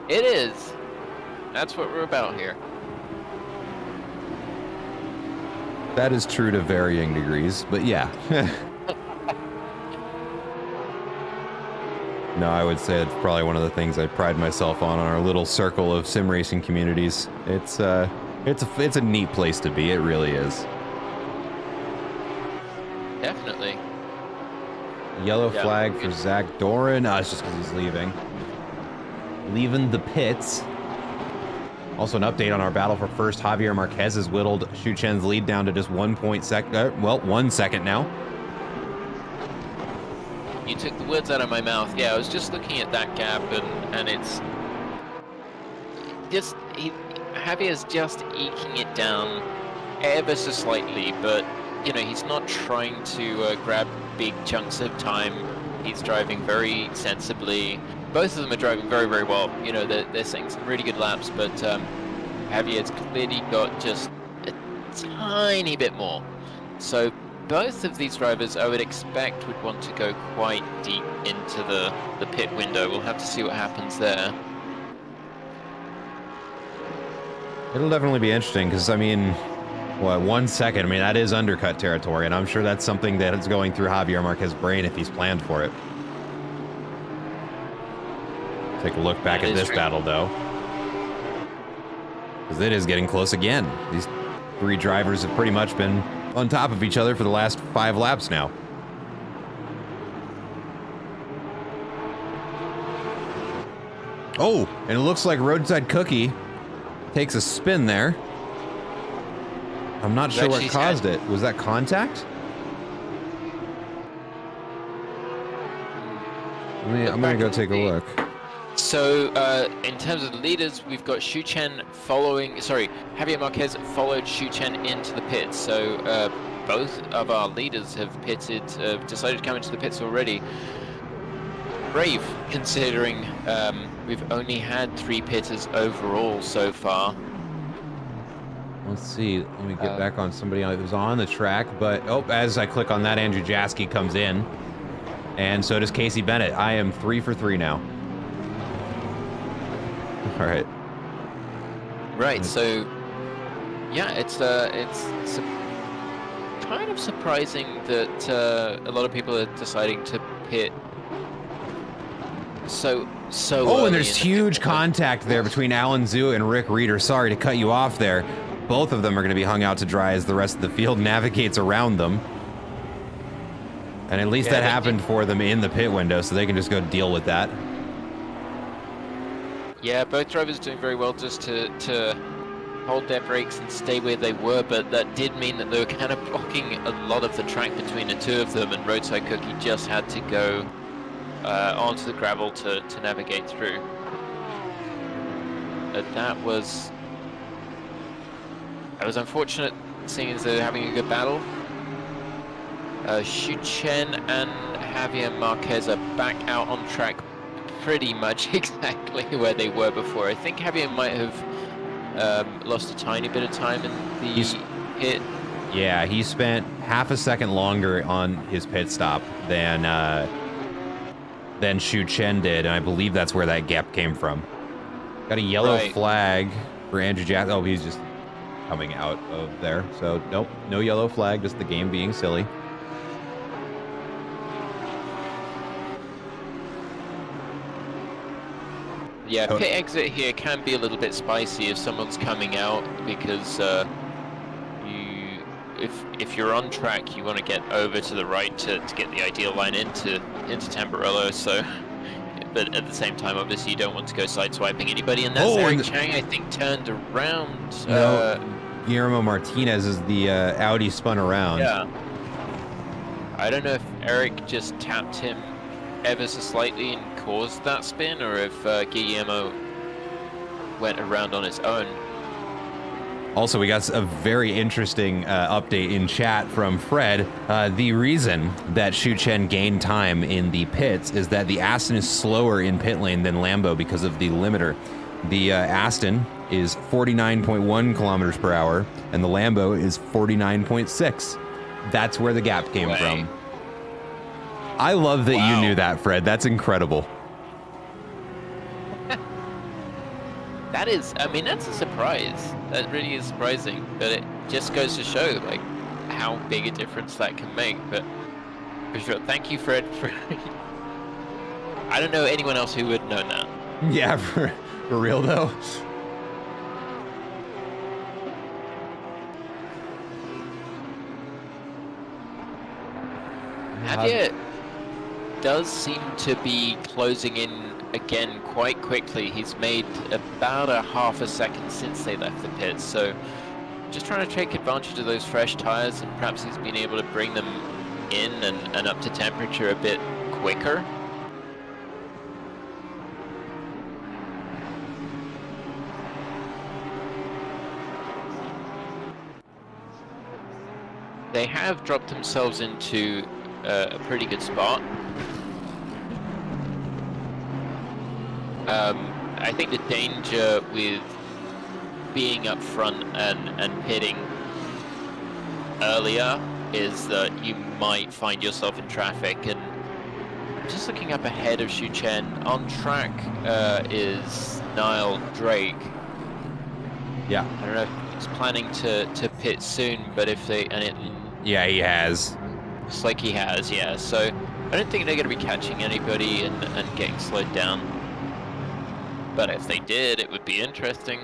It is. That's what we're about here. That is true to varying degrees, but yeah. No, I would say it's probably one of the things I pride myself on our little circle of sim racing communities. It's a neat place to be. It really is. Definitely. Yellow flag for Zach Doran. It's just because he's leaving. Leaving the pits. Also an update on our battle for first. Javier Marquez has whittled Xu Chen's lead down to just 1 second now. You took the words out of my mouth. Yeah, I was just looking at that gap, and it's just Javier's just eking it down ever so slightly, but you know he's not trying to grab big chunks of time. He's driving very sensibly. Both of them are driving very, very well. You know, they're setting some really good laps, but Javier's clearly got just a tiny bit more. So both of these drivers, I would expect, would want to go quite deep into the pit window. We'll have to see what happens there. It'll definitely be interesting because, I mean, what, 1 second? I mean, that is undercut territory, and I'm sure that's something that is going through Javier Marquez's brain if he's planned for it. Take a look back at this battle, though. Because it is getting close again. These three drivers have pretty much been on top of each other for the last 5 laps now. Oh, and it looks like Roadside Cookie takes a spin there. I'm not sure what caused it. Was that contact? I'm gonna go take a look. So, in terms of the leaders, we've got Xu Chen following, Javier Marquez followed Xu Chen into the pits. So, both of our leaders have decided to come into the pits already. Brave, considering we've only had 3 pitters overall so far. Let's see, let me get back on somebody that was on the track, but, as I click on that, Andrew Jaski comes in. And so does Casey Bennett. I am 3 for 3 now. All right. Right. So, yeah, it's kind of surprising that a lot of people are deciding to pit so Oh, early and there's in the huge pit wall. contact there between Alan Zhu and Rick Reeder. Sorry to cut you off there. Both of them are going to be hung out to dry as the rest of the field navigates around them. And at least Yeah, that happened for them in the pit window, so they can just go deal with that. Yeah, both drivers doing very well just to hold their brakes and stay where they were, but that did mean that they were kind of blocking a lot of the track between the two of them, and Roadside Cookie just had to go onto the gravel to navigate through. But that was unfortunate, seeing as they're having a good battle. Xu Chen and Javier Marquez are back out on track pretty much exactly where they were before. I think Javier might have lost a tiny bit of time in the pit. Yeah, he spent half a second longer on his pit stop than Xu Chen did, and I believe that's where that gap came from. Got a yellow flag for Andrew Jackson. Oh, he's just coming out of there. So, nope, no yellow flag, just the game being silly. Yeah, pit exit here can be a little bit spicy if someone's coming out, because if you're on track, you want to get over to the right to get the ideal line into Tamburello. So, but at the same time, obviously, you don't want to go sideswiping anybody. And that's Eric Chang, I think, turned around. No, Guillermo Martinez is the Audi spun around. Yeah. I don't know if Eric just tapped him ever so slightly and caused that spin, or if Guillermo went around on his own. Also, we got a very interesting update in chat from Fred. The reason that Xu Chen gained time in the pits is that the Aston is slower in pit lane than Lambo because of the limiter. The Aston is 49.1 kilometers per hour, and the Lambo is 49.6. That's where the gap came from. I love that you knew that, Fred. That's incredible. That is, I mean, that's a surprise. That really is surprising, but it just goes to show, like, how big a difference that can make. But for sure, thank you, Fred. For I don't know anyone else who would have known that. Yeah, for real though. Javier does seem to be closing in again quite quickly. He's made about a half a second since they left the pits, so just trying to take advantage of those fresh tires, and perhaps he's been able to bring them in and up to temperature a bit quicker. They have dropped themselves into a pretty good spot. I think the danger with being up front and pitting earlier is that you might find yourself in traffic. And just looking up ahead of Xu Chen, on track is Niall Drake. Yeah. I don't know if he's planning to pit soon, but if they, yeah, he has. Looks like he has, yeah. So I don't think they're going to be catching anybody and getting slowed down. But if they did, it would be interesting.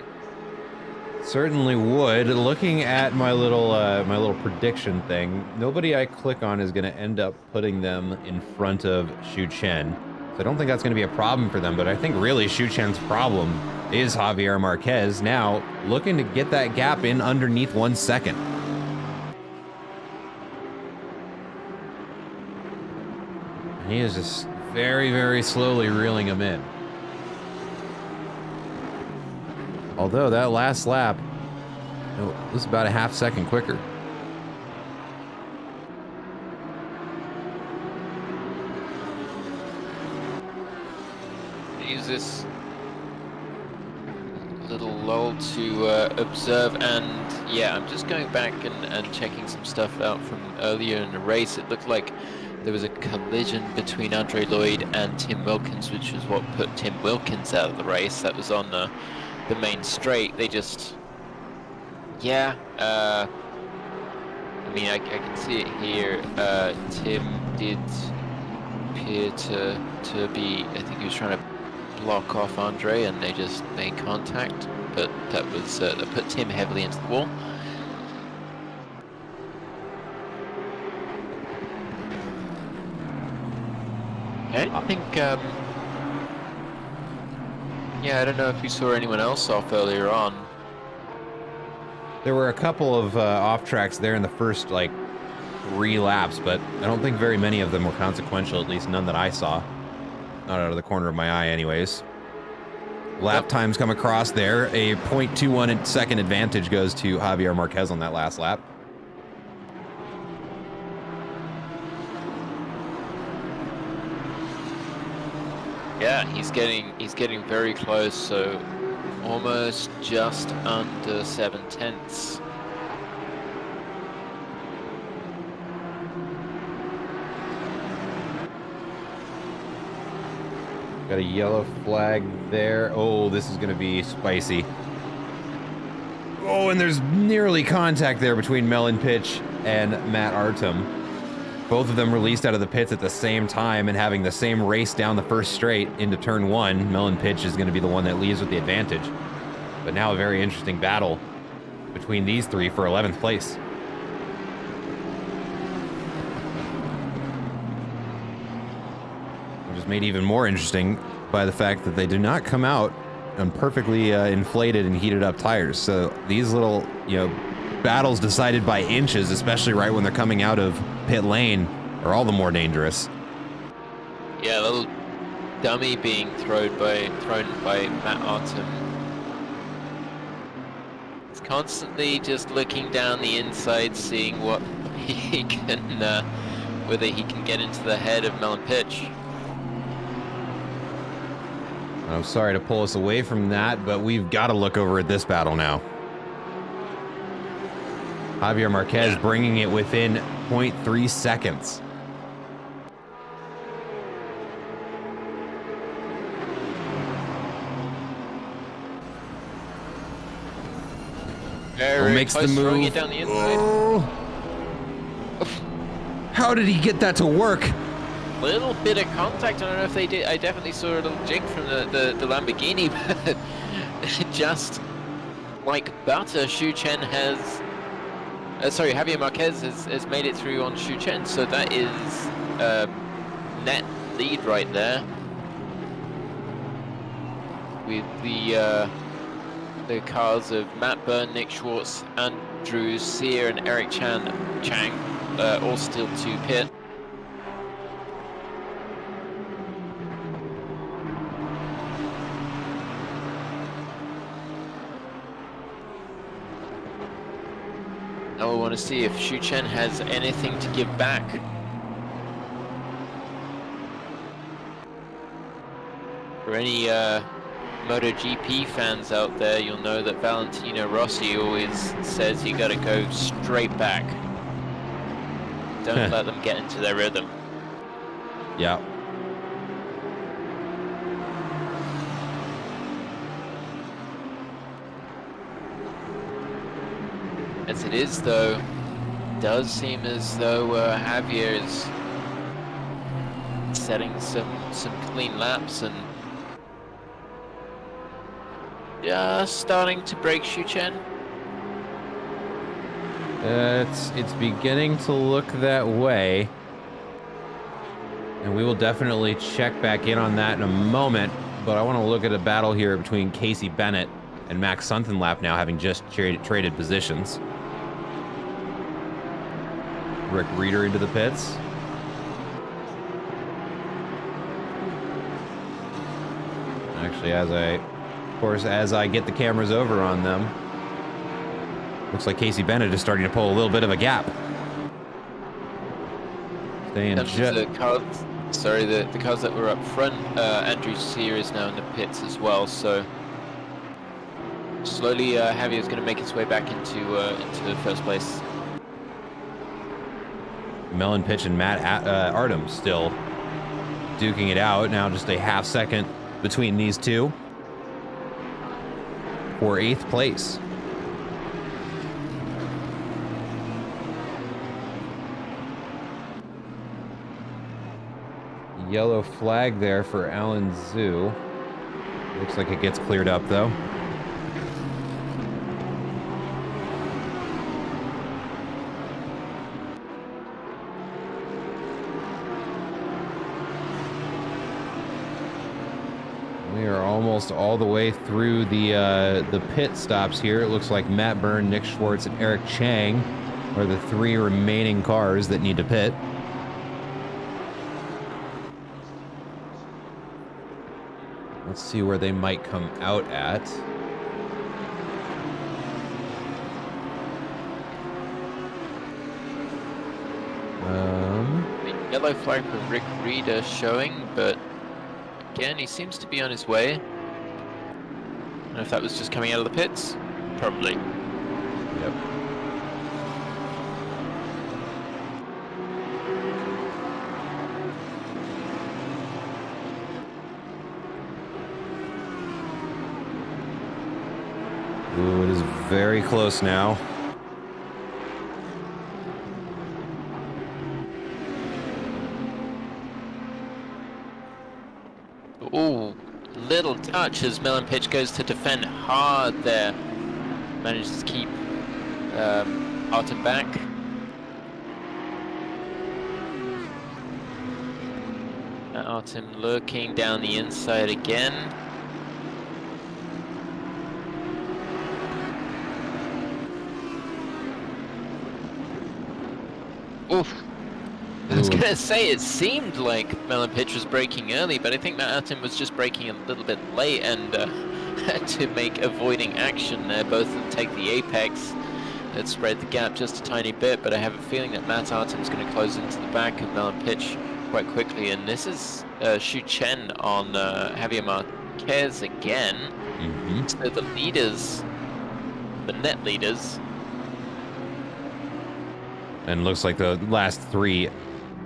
Certainly would. Looking at my little prediction thing, nobody I click on is going to end up putting them in front of Xu Chen. So I don't think that's going to be a problem for them. But I think really Xu Chen's problem is Javier Marquez now looking to get that gap in underneath 1 second. He is just very, very slowly reeling him in. Although that last lap, was about a half second quicker. Use this little lull to observe, and yeah, I'm just going back and checking some stuff out from earlier in the race. It looked like there was a collision between Andre Lloyd and Tim Wilkins, which was what put Tim Wilkins out of the race. That was on the main straight. They just, yeah, I mean, I can see it here. Tim did appear to be. I think he was trying to block off Andre, and they just made contact. But that was that put Tim heavily into the wall. I think. Yeah, I don't know if we saw anyone else off earlier on. There were a couple of off tracks there in the first, like, 3 laps, but I don't think very many of them were consequential, at least none that I saw. Not out of the corner of my eye, anyways. Lap times come across there. A 0.21 second advantage goes to Javier Marquez on that last lap. Yeah, he's getting very close, so almost just under 7/10. Got a yellow flag there. Oh, this is going to be spicy. Oh, and there's nearly contact there between Melon Pitch and Matt Artem. Both of them released out of the pits at the same time and having the same race down the first straight into turn 1. Melon Pitch is going to be the one that leaves with the advantage. But now a very interesting battle between these 3 for 11th place. Which is made even more interesting by the fact that they do not come out on perfectly inflated and heated up tires. So these little, battles decided by inches, especially right when they're coming out of pit lane, are all the more dangerous. Yeah, a little dummy being thrown by Matt Artem. He's constantly just looking down the inside, seeing what he can, whether he can get into the head of Melon Pitch. I'm sorry to pull us away from that, but we've got to look over at this battle now. Javier Marquez bringing it within 0.3 seconds. Very makes the close, throwing move. it down the inside. Oh. How did he get that to work? Little bit of contact. I don't know if they did. I definitely saw a little jig from the Lamborghini, but just like butter, Xu Chen has. Javier Marquez has made it through on Xu Chen, so that is net lead right there. With the cars of Matt Byrne, Nick Schwartz, Andrew Sear, and Eric Chang all still to pit. Now we want to see if Xu Chen has anything to give back. For any MotoGP fans out there, you'll know that Valentino Rossi always says you got to go straight back. Don't let them get into their rhythm. Yeah. As it is, though, does seem as though Javier is setting some clean laps and just starting to break Xu Chen. It's beginning to look that way. And we will definitely check back in on that in a moment. But I want to look at a battle here between Casey Bennett and Max Sunkenlap now, having just traded positions. Rick Reeder into the pits. Actually, as I get the cameras over on them, looks like Casey Bennett is starting to pull a little bit of a gap. Staying just. The cars that were up front, Andrew Sear is now in the pits as well, so slowly Javier's going to make his way back into first place. Melon Pitch and Matt Artem still duking it out. Now just a half second between these two for 8th place. Yellow flag there for Alan Zhu. Looks like it gets cleared up, though. We are almost all the way through the pit stops here. It looks like Matt Byrne, Nick Schwartz, and Eric Chang are the 3 remaining cars that need to pit. Let's see where they might come out at. The yellow flag for Rick Reeder showing, but again, he seems to be on his way. I don't know if that was just coming out of the pits. Probably. Yep. Ooh, it is very close now. Ooh, little touch as Melon Pitch goes to defend hard there. Manages to keep Artem back. Artem lurking down the inside again. Oof. I was gonna say, it seemed like Melon Pitch was braking early, but I think that Artem was just braking a little bit late and had to make avoiding action there. Both of them take the apex. That spread the gap just a tiny bit, but I have a feeling that Matt Artem is going to close into the back of Melon Pitch quite quickly. And this is Xu Chen on Javier Marquez again. Mm-hmm. So the leaders, the net leaders. And looks like the last 3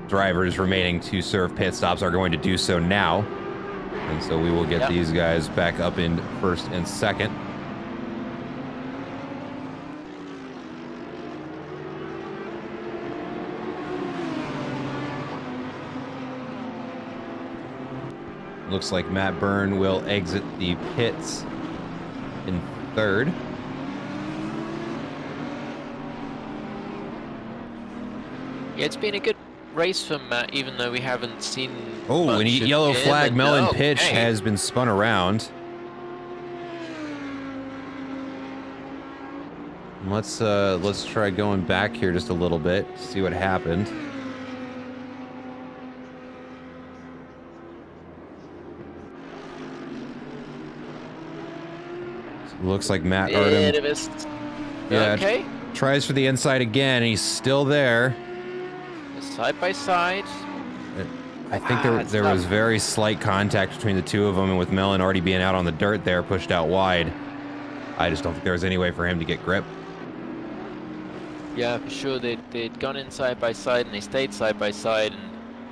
drivers remaining to serve pit stops are going to do so now. And so we will get these guys back up in first and second. Looks like Matt Byrne will exit the pits in third. Yeah, it's been a good race for Matt, even though we haven't seen. Oh, and yellow flag Melon Pitch has been spun around. Let's try going back here just a little bit, see what happened. So looks like Matt Artem. Yeah, okay. Tries for the inside again, and he's still there. Side by side. I think there was very slight contact between the two of them, and with Melon already being out on the dirt there, pushed out wide, I just don't think there was any way for him to get grip. Yeah, for sure. They'd gone in side by side, and they stayed side by side,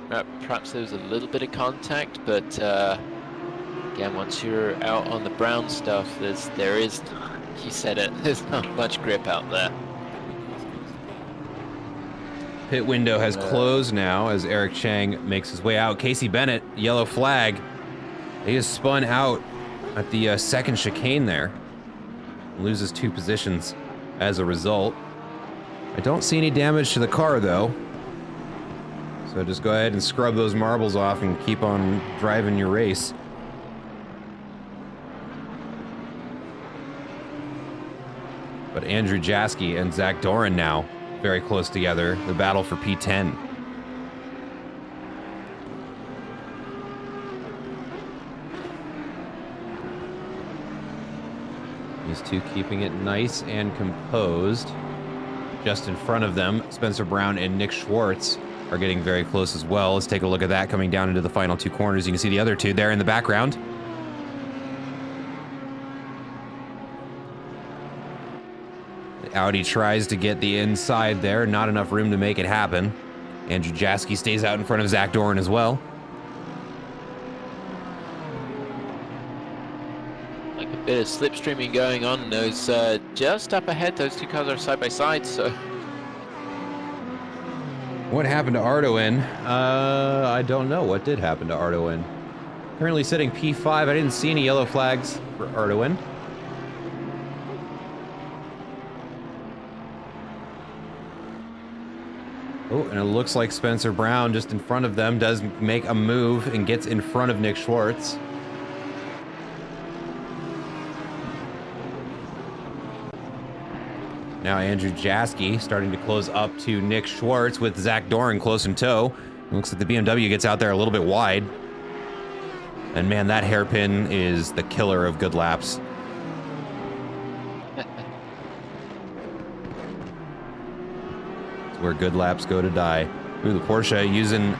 and perhaps there was a little bit of contact, but again, once you're out on the brown stuff, there is, you said it, there's not much grip out there. Pit window has closed now as Eric Chang makes his way out. Casey Bennett, yellow flag. He is spun out at the second chicane there. Loses 2 positions as a result. I don't see any damage to the car though. So just go ahead and scrub those marbles off and keep on driving your race. But Andrew Jaski and Zach Doran now very close together. The battle for P10. These two keeping it nice and composed. Just in front of them, Spencer Brown and Nick Schwartz are getting very close as well. Let's take a look at that coming down into the final 2 corners. You can see the other 2 there in the background. Audi tries to get the inside there. Not enough room to make it happen. Andrew Jaski stays out in front of Zach Doran as well. Like a bit of slipstreaming going on. Those just up ahead, those 2 cars are side by side, so. What happened to Ardoin? I don't know. What did happen to Ardoin? Currently sitting P5. I didn't see any yellow flags for Ardoin. Oh, and it looks like Spencer Brown just in front of them does make a move and gets in front of Nick Schwartz. Now Andrew Jaski starting to close up to Nick Schwartz with Zach Doran close in tow. It looks like the BMW gets out there a little bit wide. And man, that hairpin is the killer of good laps. It's where good laps go to die. Ooh, the Porsche using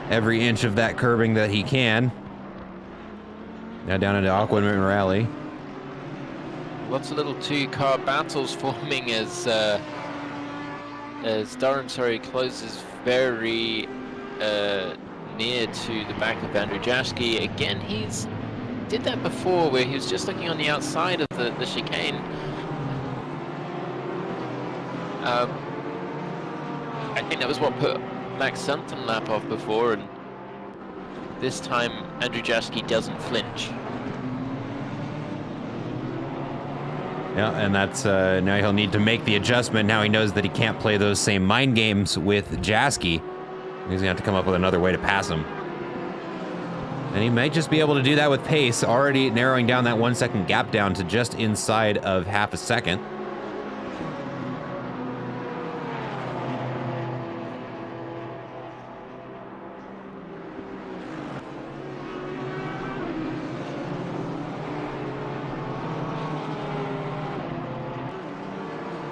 every inch of that curbing that he can. Now down into Aquaman Rally. Lots of little two-car battles forming as Doran closes very near to the back of Andrew Jaski. Again, he's did that before where he was just looking on the outside of the chicane. I think that was what put Max Sunton lap off before, and this time Andrew Jaski doesn't flinch. Yeah, and that's now he'll need to make the adjustment. Now he knows that he can't play those same mind games with Jaski. He's gonna have to come up with another way to pass him. And he might just be able to do that with pace, already narrowing down that 1 second gap down to just inside of half a second.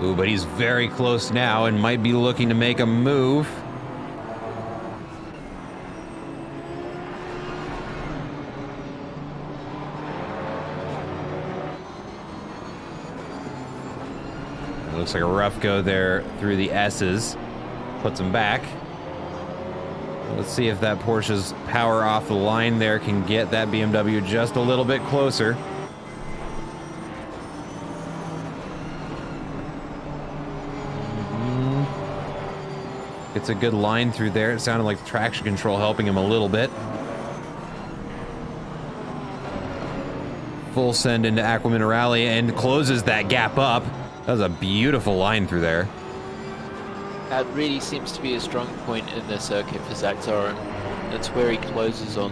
Ooh, but he's very close now and might be looking to make a move. It looks like a rough go there through the S's. Puts him back. Let's see if that Porsche's power off the line there can get that BMW just a little bit closer. It's a good line through there. It sounded like the traction control helping him a little bit. Full send into Aquaman Rally and closes that gap up. That was a beautiful line through there. That really seems to be a strong point in the circuit for Zach Doran. That's where he closes on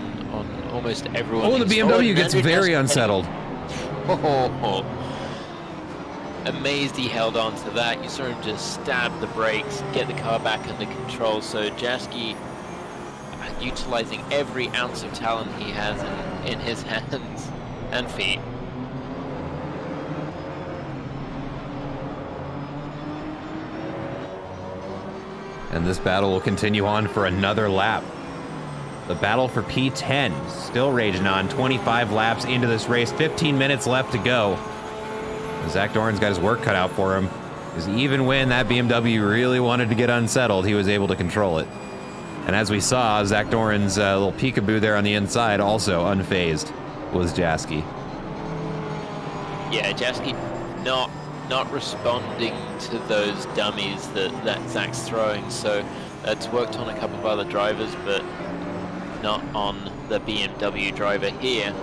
almost everyone. Oh, the BMW gets very unsettled. Oh, amazed he held on to that. You saw him just stab the brakes, get the car back under control. So Jaski utilizing every ounce of talent he has in his hands and feet. And this battle will continue on for another lap. The battle for P10 still raging on. 25 laps into this race, 15 minutes left to go. Zach Doran's got his work cut out for him, because even when that BMW really wanted to get unsettled, he was able to control it. And as we saw, Zach Doran's little peekaboo there on the inside also unfazed was Jaski. Yeah, Jaski not responding to those dummies that Zach's throwing, so it's worked on a couple of other drivers, but not on the BMW driver here.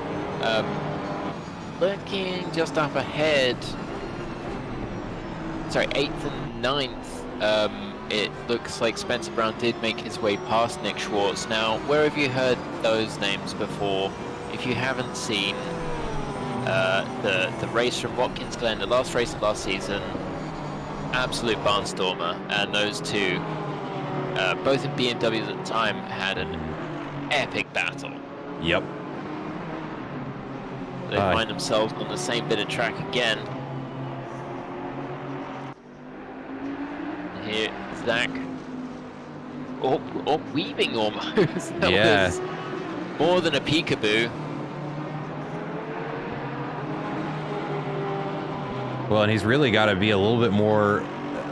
Looking just up ahead, sorry, 8th and 9th, it looks like Spencer Brown did make his way past Nick Schwartz. Now, where have you heard those names before? If you haven't seen the race from Watkins Glen, the last race of last season, absolute barnstormer, and those two, both in BMWs at the time, had an epic battle. Yep. They find themselves on the same bit of track again. Here, Zach. Or weaving almost. That was more than a peekaboo. Well, and he's really got to be a little bit more,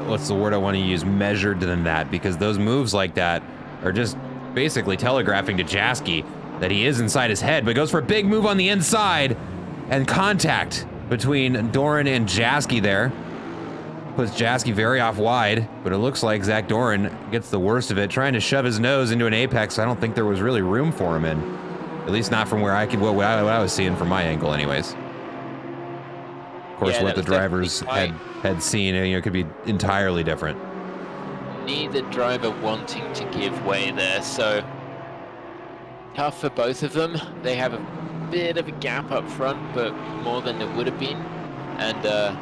what's the word I want to use, measured than that, because those moves like that are just basically telegraphing to Jaski that he is inside his head, but goes for a big move on the inside, and contact between Doran and Jaski there. puts Jasky very off wide, but it looks like Zach Doran gets the worst of it, trying to shove his nose into an apex. I don't think there was really room for him in, at least not from where I could, what I was seeing from my angle anyways. Of course, what the drivers had seen, you know, could be entirely different. Neither driver wanting to give way there, so tough for both of them. They have a bit of a gap up front, but more than there would have been, and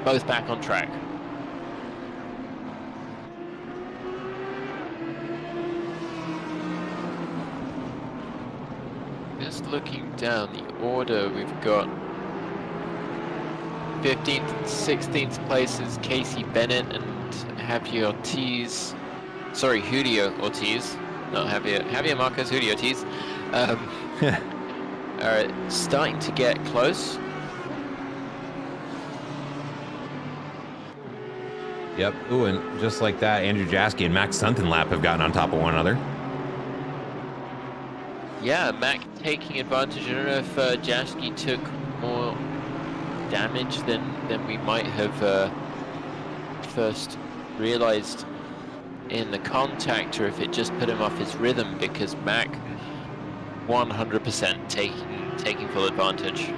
both back on track. Just looking down the order, we've got 15th and 16th places Casey Bennett and Javier Ortiz. Sorry, Julio Ortiz, not Javier Marquez, Julio Ortiz. Are starting to get close. Yep. Ooh, and just like that, Andrew Jasky and Max Suntenlap have gotten on top of one another. Yeah, Mac taking advantage. I don't know if Jasky took more damage than we might have first realized in the contact, or if it just put him off his rhythm, because Mac 100% taking full advantage.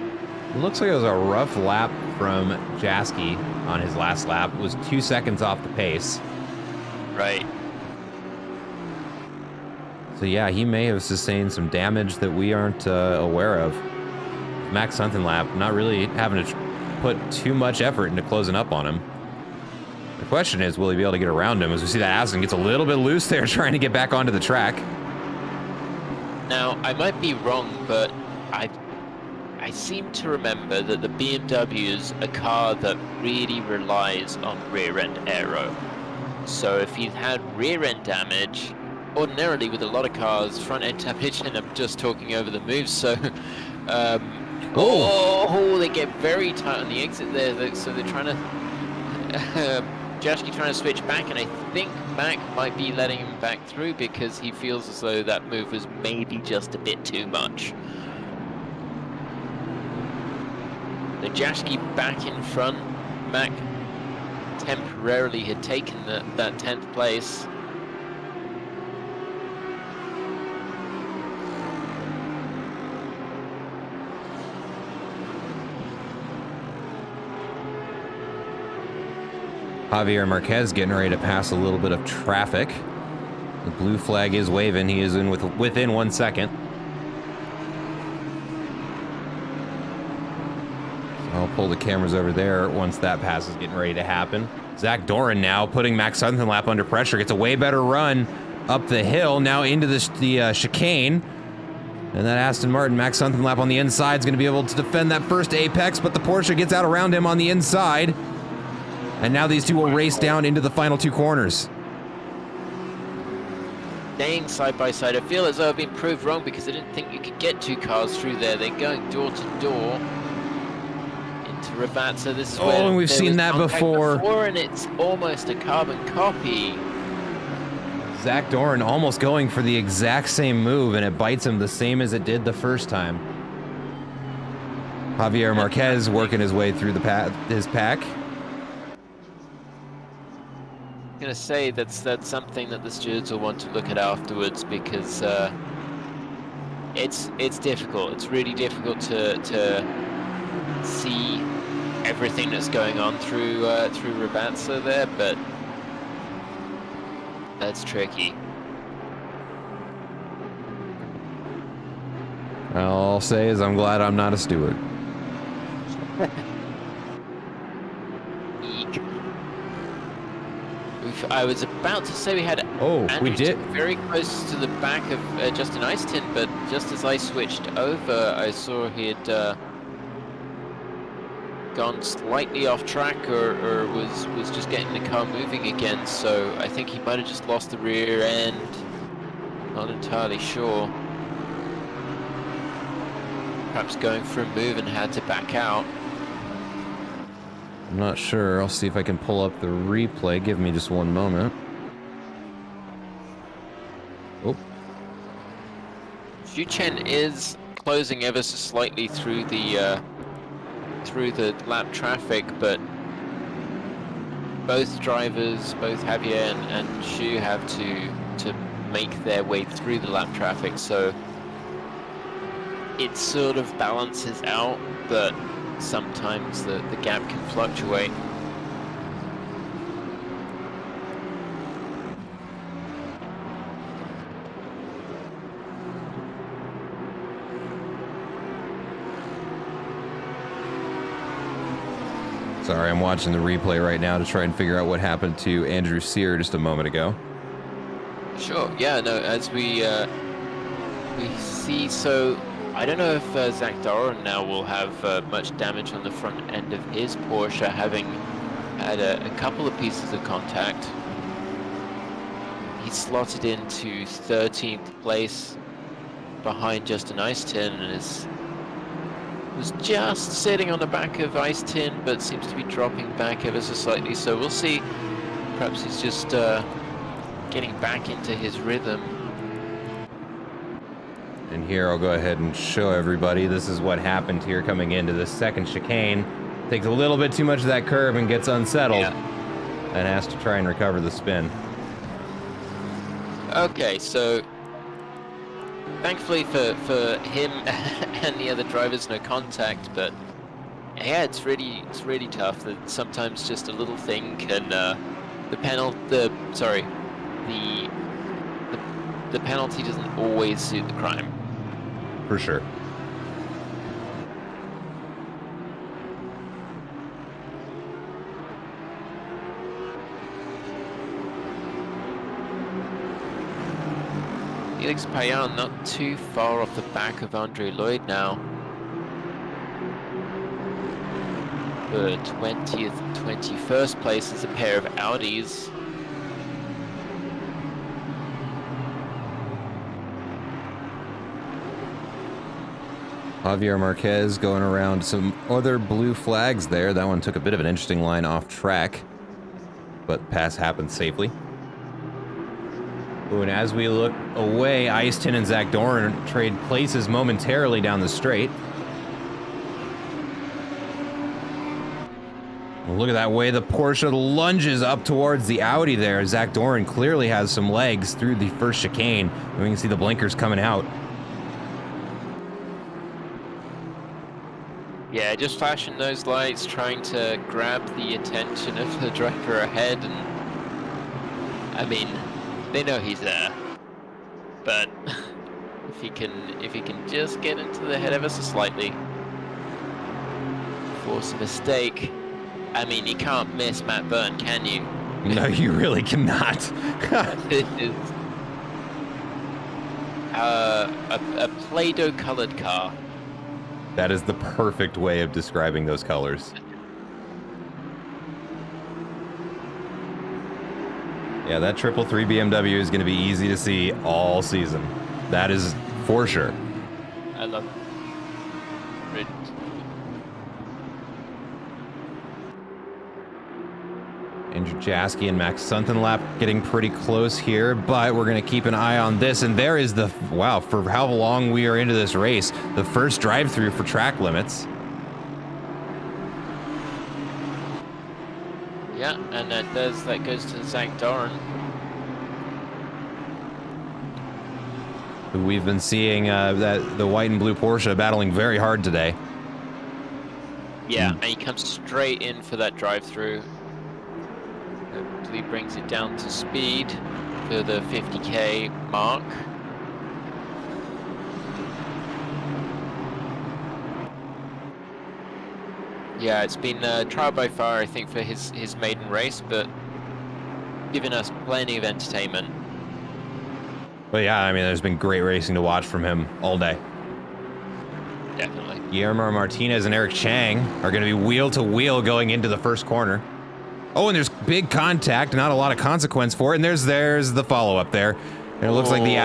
It looks like it was a rough lap from Jasky on his last lap. It was 2 seconds off the pace. Right. So yeah, he may have sustained some damage that we aren't aware of. Max Suntenlap not really having to put too much effort into closing up on him. The question is, will he be able to get around him? As we see that Aston gets a little bit loose there trying to get back onto the track. Now, I might be wrong, but I seem to remember that the BMW is a car that really relies on rear-end aero. So if he's had rear-end damage, ordinarily with a lot of cars, front-end damage, and I'm just talking over the moves, so... they get very tight on the exit there, so they're trying to... Jasky trying to switch back, and I think Mac might be letting him back through because he feels as though that move was maybe just a bit too much. The Jasky back in front. Mac temporarily had taken that 10th place. Javier Marquez getting ready to pass a little bit of traffic. The blue flag is waving. He is in within 1 second. I'll pull the cameras over there once that pass is getting ready to happen. Zach Doran now putting Max Suntenlap under pressure. Gets a way better run up the hill, now into the chicane. And that Aston Martin, Max Suntenlap on the inside, is going to be able to defend that first apex, but the Porsche gets out around him on the inside. And now these two will race down into the final two corners. Staying side by side. I feel as though I've been proved wrong because I didn't think you could get two cars through there. They're going door to door into Rabat. This is where and we've seen that before. And it's almost a carbon copy. Zach Doran almost going for the exact same move, and it bites him the same as it did the first time. Javier Marquez working his way through his pack. I'm gonna say that's something that the stewards will want to look at afterwards, because it's difficult. It's really difficult to see everything that's going on through Rabatsa there, but that's tricky. All I'll say is I'm glad I'm not a steward. I was about to say we had we did very close to the back of Justin Eiston, but just as I switched over, I saw he had gone slightly off track, or was just getting the car moving again. So I think he might have just lost the rear end. Not entirely sure. Perhaps going for a move and had to back out. I'm not sure. I'll see if I can pull up the replay. Give me just one moment. Oh. Xu Chen is closing ever so slightly through the lap traffic, but both drivers, both Javier and Shu, have to make their way through the lap traffic, so it sort of balances out, but sometimes the gap can fluctuate. Sorry, I'm watching the replay right now to try and figure out what happened to Andrew Sear just a moment ago. Sure, yeah, no, as we see, so I don't know if Zach Doran now will have much damage on the front end of his Porsche, having had a couple of pieces of contact. He slotted into 13th place behind Justin Icetin and was just sitting on the back of Icetin, but seems to be dropping back ever so slightly, so we'll see. Perhaps he's just getting back into his rhythm. And here I'll go ahead and show everybody this is what happened here coming into the second chicane. Takes a little bit too much of that curve and gets unsettled, and has to try and recover the spin. Okay, so thankfully for him and the other drivers, no contact, but yeah, it's really tough. That sometimes just a little thing can the penalty doesn't always suit the crime. For sure. Felix Payan not too far off the back of Andre Lloyd now. The 20th and 21st place is a pair of Audis. Javier Marquez going around some other blue flags there. That one took a bit of an interesting line off track, but pass happened safely. Ooh, and as we look away, Icetin and Zach Doran trade places momentarily down the straight. Look at that way the Porsche lunges up towards the Audi there. Zach Doran clearly has some legs through the first chicane. And we can see the blinkers coming out. Yeah, just flashing those lights, trying to grab the attention of the driver ahead, and I mean, they know he's there, but if he can just get into the head ever so slightly, force a mistake. I mean, you can't miss Matt Byrne, can you? No, you really cannot. It is a Play-Doh colored car. That is the perfect way of describing those colors. Yeah, that 333 BMW is going to be easy to see all season. That is for sure. I love it. Andrew Jaski and Max Suntenlap getting pretty close here, but we're going to keep an eye on this. And there is the, wow, for how long we are into this race, the first drive-through for track limits. Yeah, and that goes to Zach Doran. We've been seeing that the white and blue Porsche battling very hard today. Yeah, and he comes straight in for that drive-through. Hopefully brings it down to speed for the 50k mark. Yeah, it's been trial by fire, I think, for his maiden race, but giving us plenty of entertainment. But yeah, I mean, there's been great racing to watch from him all day. Definitely. Guillermo Martinez and Eric Chang are going to be wheel to wheel going into the first corner. Oh, and there's big contact, not a lot of consequence for it. And there's the follow-up there. And it looks like the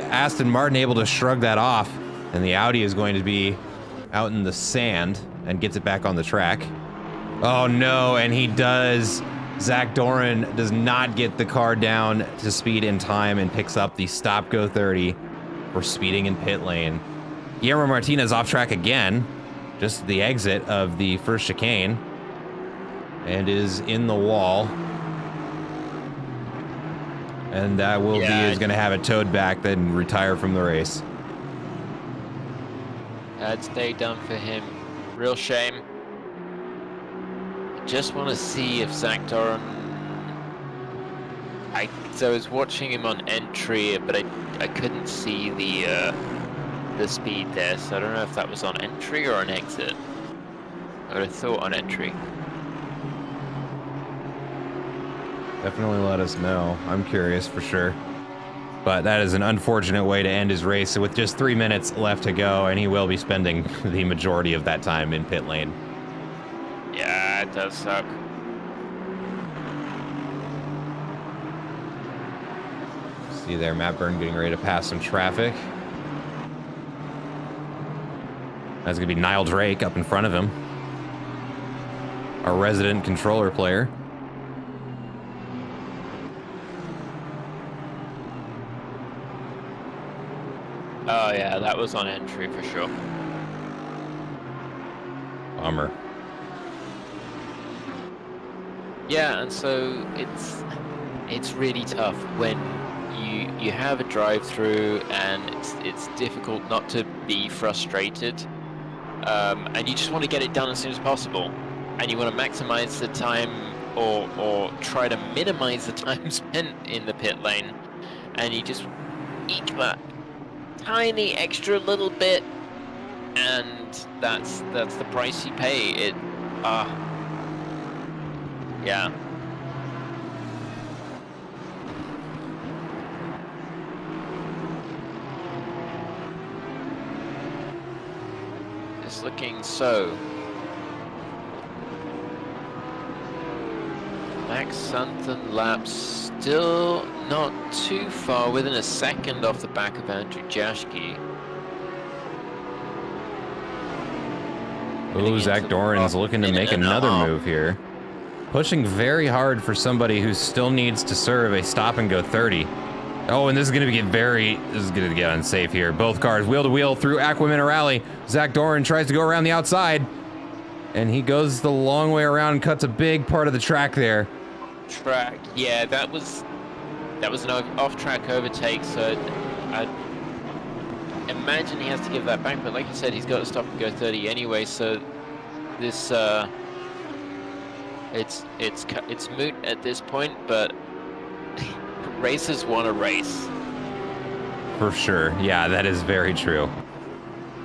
Aston Martin able to shrug that off. And the Audi is going to be out in the sand and gets it back on the track. Oh, no, and he does. Zach Doran does not get the car down to speed in time and picks up the stop-go 30 for speeding in pit lane. Guillermo Martinez off track again, just the exit of the first chicane. and is in the wall. And that will be is going to have it towed back, then retire from the race. That's day done for him. Real shame. I just want to see if Zach Doran... So I was watching him on entry, but I couldn't see the speed there, so I don't know if that was on entry or on exit. I would have thought on entry. Definitely let us know. I'm curious for sure. But that is an unfortunate way to end his race with just 3 minutes left to go, and he will be spending the majority of that time in pit lane. Yeah, it does suck. See there, Matt Byrne getting ready to pass some traffic. That's going to be Niall Drake up in front of him. Our resident controller player. Oh yeah, that was on entry for sure. Bummer. Yeah, and so it's really tough when you have a drive-through and it's difficult not to be frustrated, and you just want to get it done as soon as possible, and you want to maximize the time or try to minimize the time spent in the pit lane, and you just eke that tiny extra little bit, and that's the price you pay. Yeah. It's looking so. Max Santhan laps still not too far, within a second off the back of Andrew Jaschke. Ooh, Zach Doran's looking to make another move here. Pushing very hard for somebody who still needs to serve a stop and go 30. Oh, and this is going to get unsafe here. Both cars wheel to wheel through Aqua Minerale. Zach Doran tries to go around the outside, and he goes the long way around and cuts a big part of the track there. Yeah, that was an off-track overtake, so I imagine he has to give that back, but like you said, he's got to stop and go 30 anyway, so this it's moot at this point, but racers want a race. For sure. Yeah, that is very true.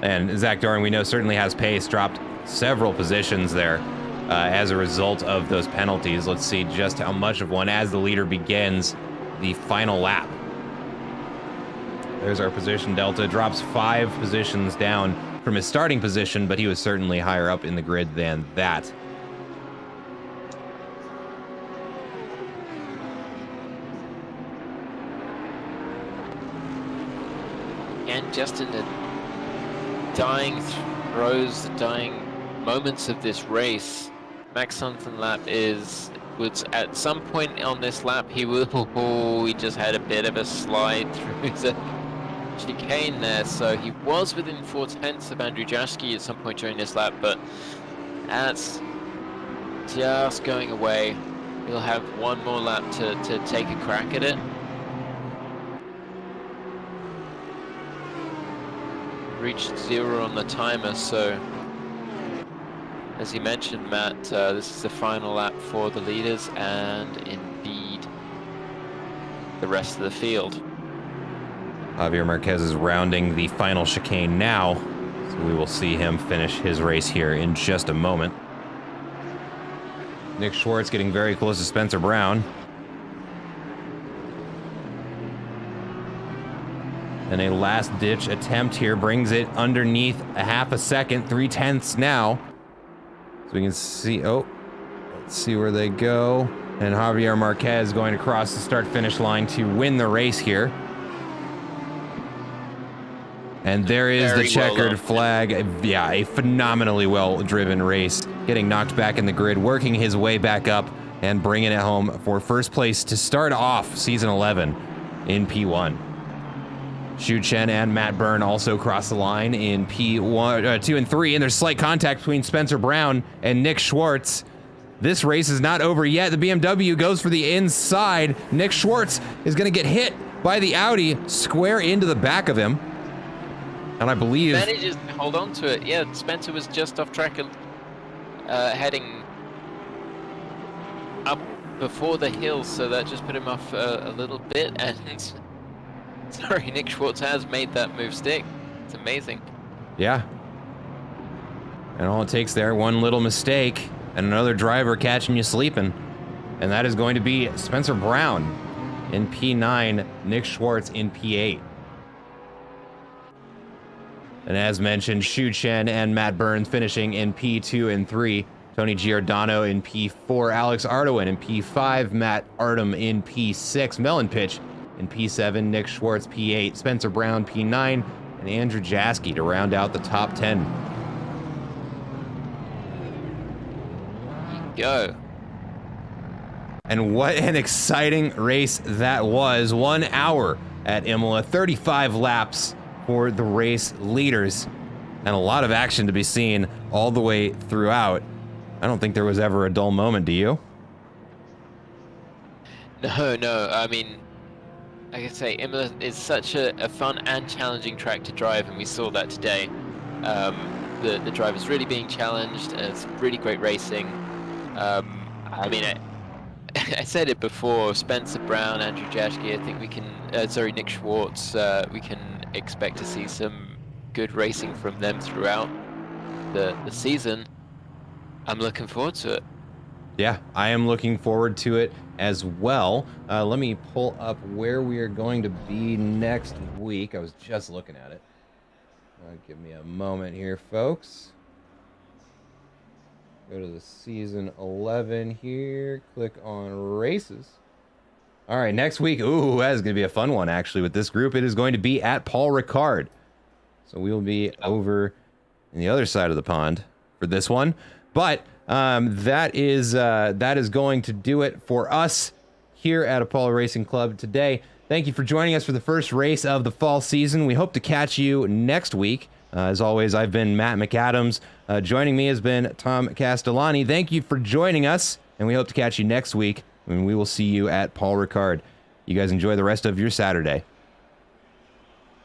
And Zach Doran, we know, certainly has pace, dropped several positions there as a result of those penalties. Let's see just how much of one as the leader begins the final lap. There's our position delta. Drops 5 positions down from his starting position, but he was certainly higher up in the grid than that. And just in the dying throes, the dying moments of this race, Max Santhan lap was at some point on this lap he just had a bit of a slide through the chicane there, so he was within 4/10 of Andrew Jaschke at some point during this lap, but that's just going away. He'll have one more lap to take a crack at it. Reached 0 on the timer, so as you mentioned, Matt, this is the final lap for the leaders and indeed the rest of the field. Javier Marquez is rounding the final chicane now, so we will see him finish his race here in just a moment. Nick Schwartz getting very close to Spencer Brown. And a last-ditch attempt here brings it underneath a half a second, 3/10 now. So we can see, let's see where they go. And Javier Marquez going across the start-finish line to win the race here. And there is the checkered flag. Yeah, a phenomenally well-driven race. Getting knocked back in the grid, working his way back up, and bringing it home for first place to start off Season 11 in P1. Xu Chen and Matt Byrne also cross the line in P1, 2 and 3, and there's slight contact between Spencer Brown and Nick Schwartz. this race is not over yet. The BMW goes for the inside. Nick Schwartz is going to get hit by the Audi square into the back of him. And I believe... Manages to hold on to it. Yeah, Spencer was just off track, heading up before the hill, so that just put him off a little bit. And sorry, Nick Schwartz has made that move stick. It's amazing. Yeah. And all it takes there, one little mistake, and another driver catching you sleeping. And that is going to be Spencer Brown in P9, Nick Schwartz in P8. And as mentioned, Shu Chen and Matt Burns finishing in P2 and 3. Tony Giordano in P4, Alex Ardoin in P5, Matt Artem in P6, Melon Pitch in P7, Nick Schwartz P8, Spencer Brown P9, and Andrew Jaski to round out the top 10. Go. And what an exciting race that was. 1 hour at Imola, 35 laps for the race leaders, and a lot of action to be seen all the way throughout. I don't think there was ever a dull moment, do you? No. I mean, like I say, Imola is such a fun and challenging track to drive, and we saw that today. The drivers really being challenged. It's really great racing. I mean, I said it before, Spencer Brown, Andrew Jaschke, I think we can, Nick Schwartz, we can expect to see some good racing from them throughout the season. I'm looking forward to it. Yeah, I am looking forward to it as well. Let me pull up where we are going to be next week. I was just looking at it. Give me a moment here, folks. Go to the season 11 here. Click on races. All right, next week. Ooh, that is going to be a fun one, actually, with this group. It is going to be at Paul Ricard. So we will be over in the other side of the pond for this one. But that is going to do it for us here at Apollo Racing Club today. Thank you for joining us for the first race of the fall season. We hope to catch you next week. As always, I've been Matt McAdams. Joining me has been Tom Castellani. Thank you for joining us, and we hope to catch you next week when we will see you at Paul Ricard. You guys enjoy the rest of your Saturday.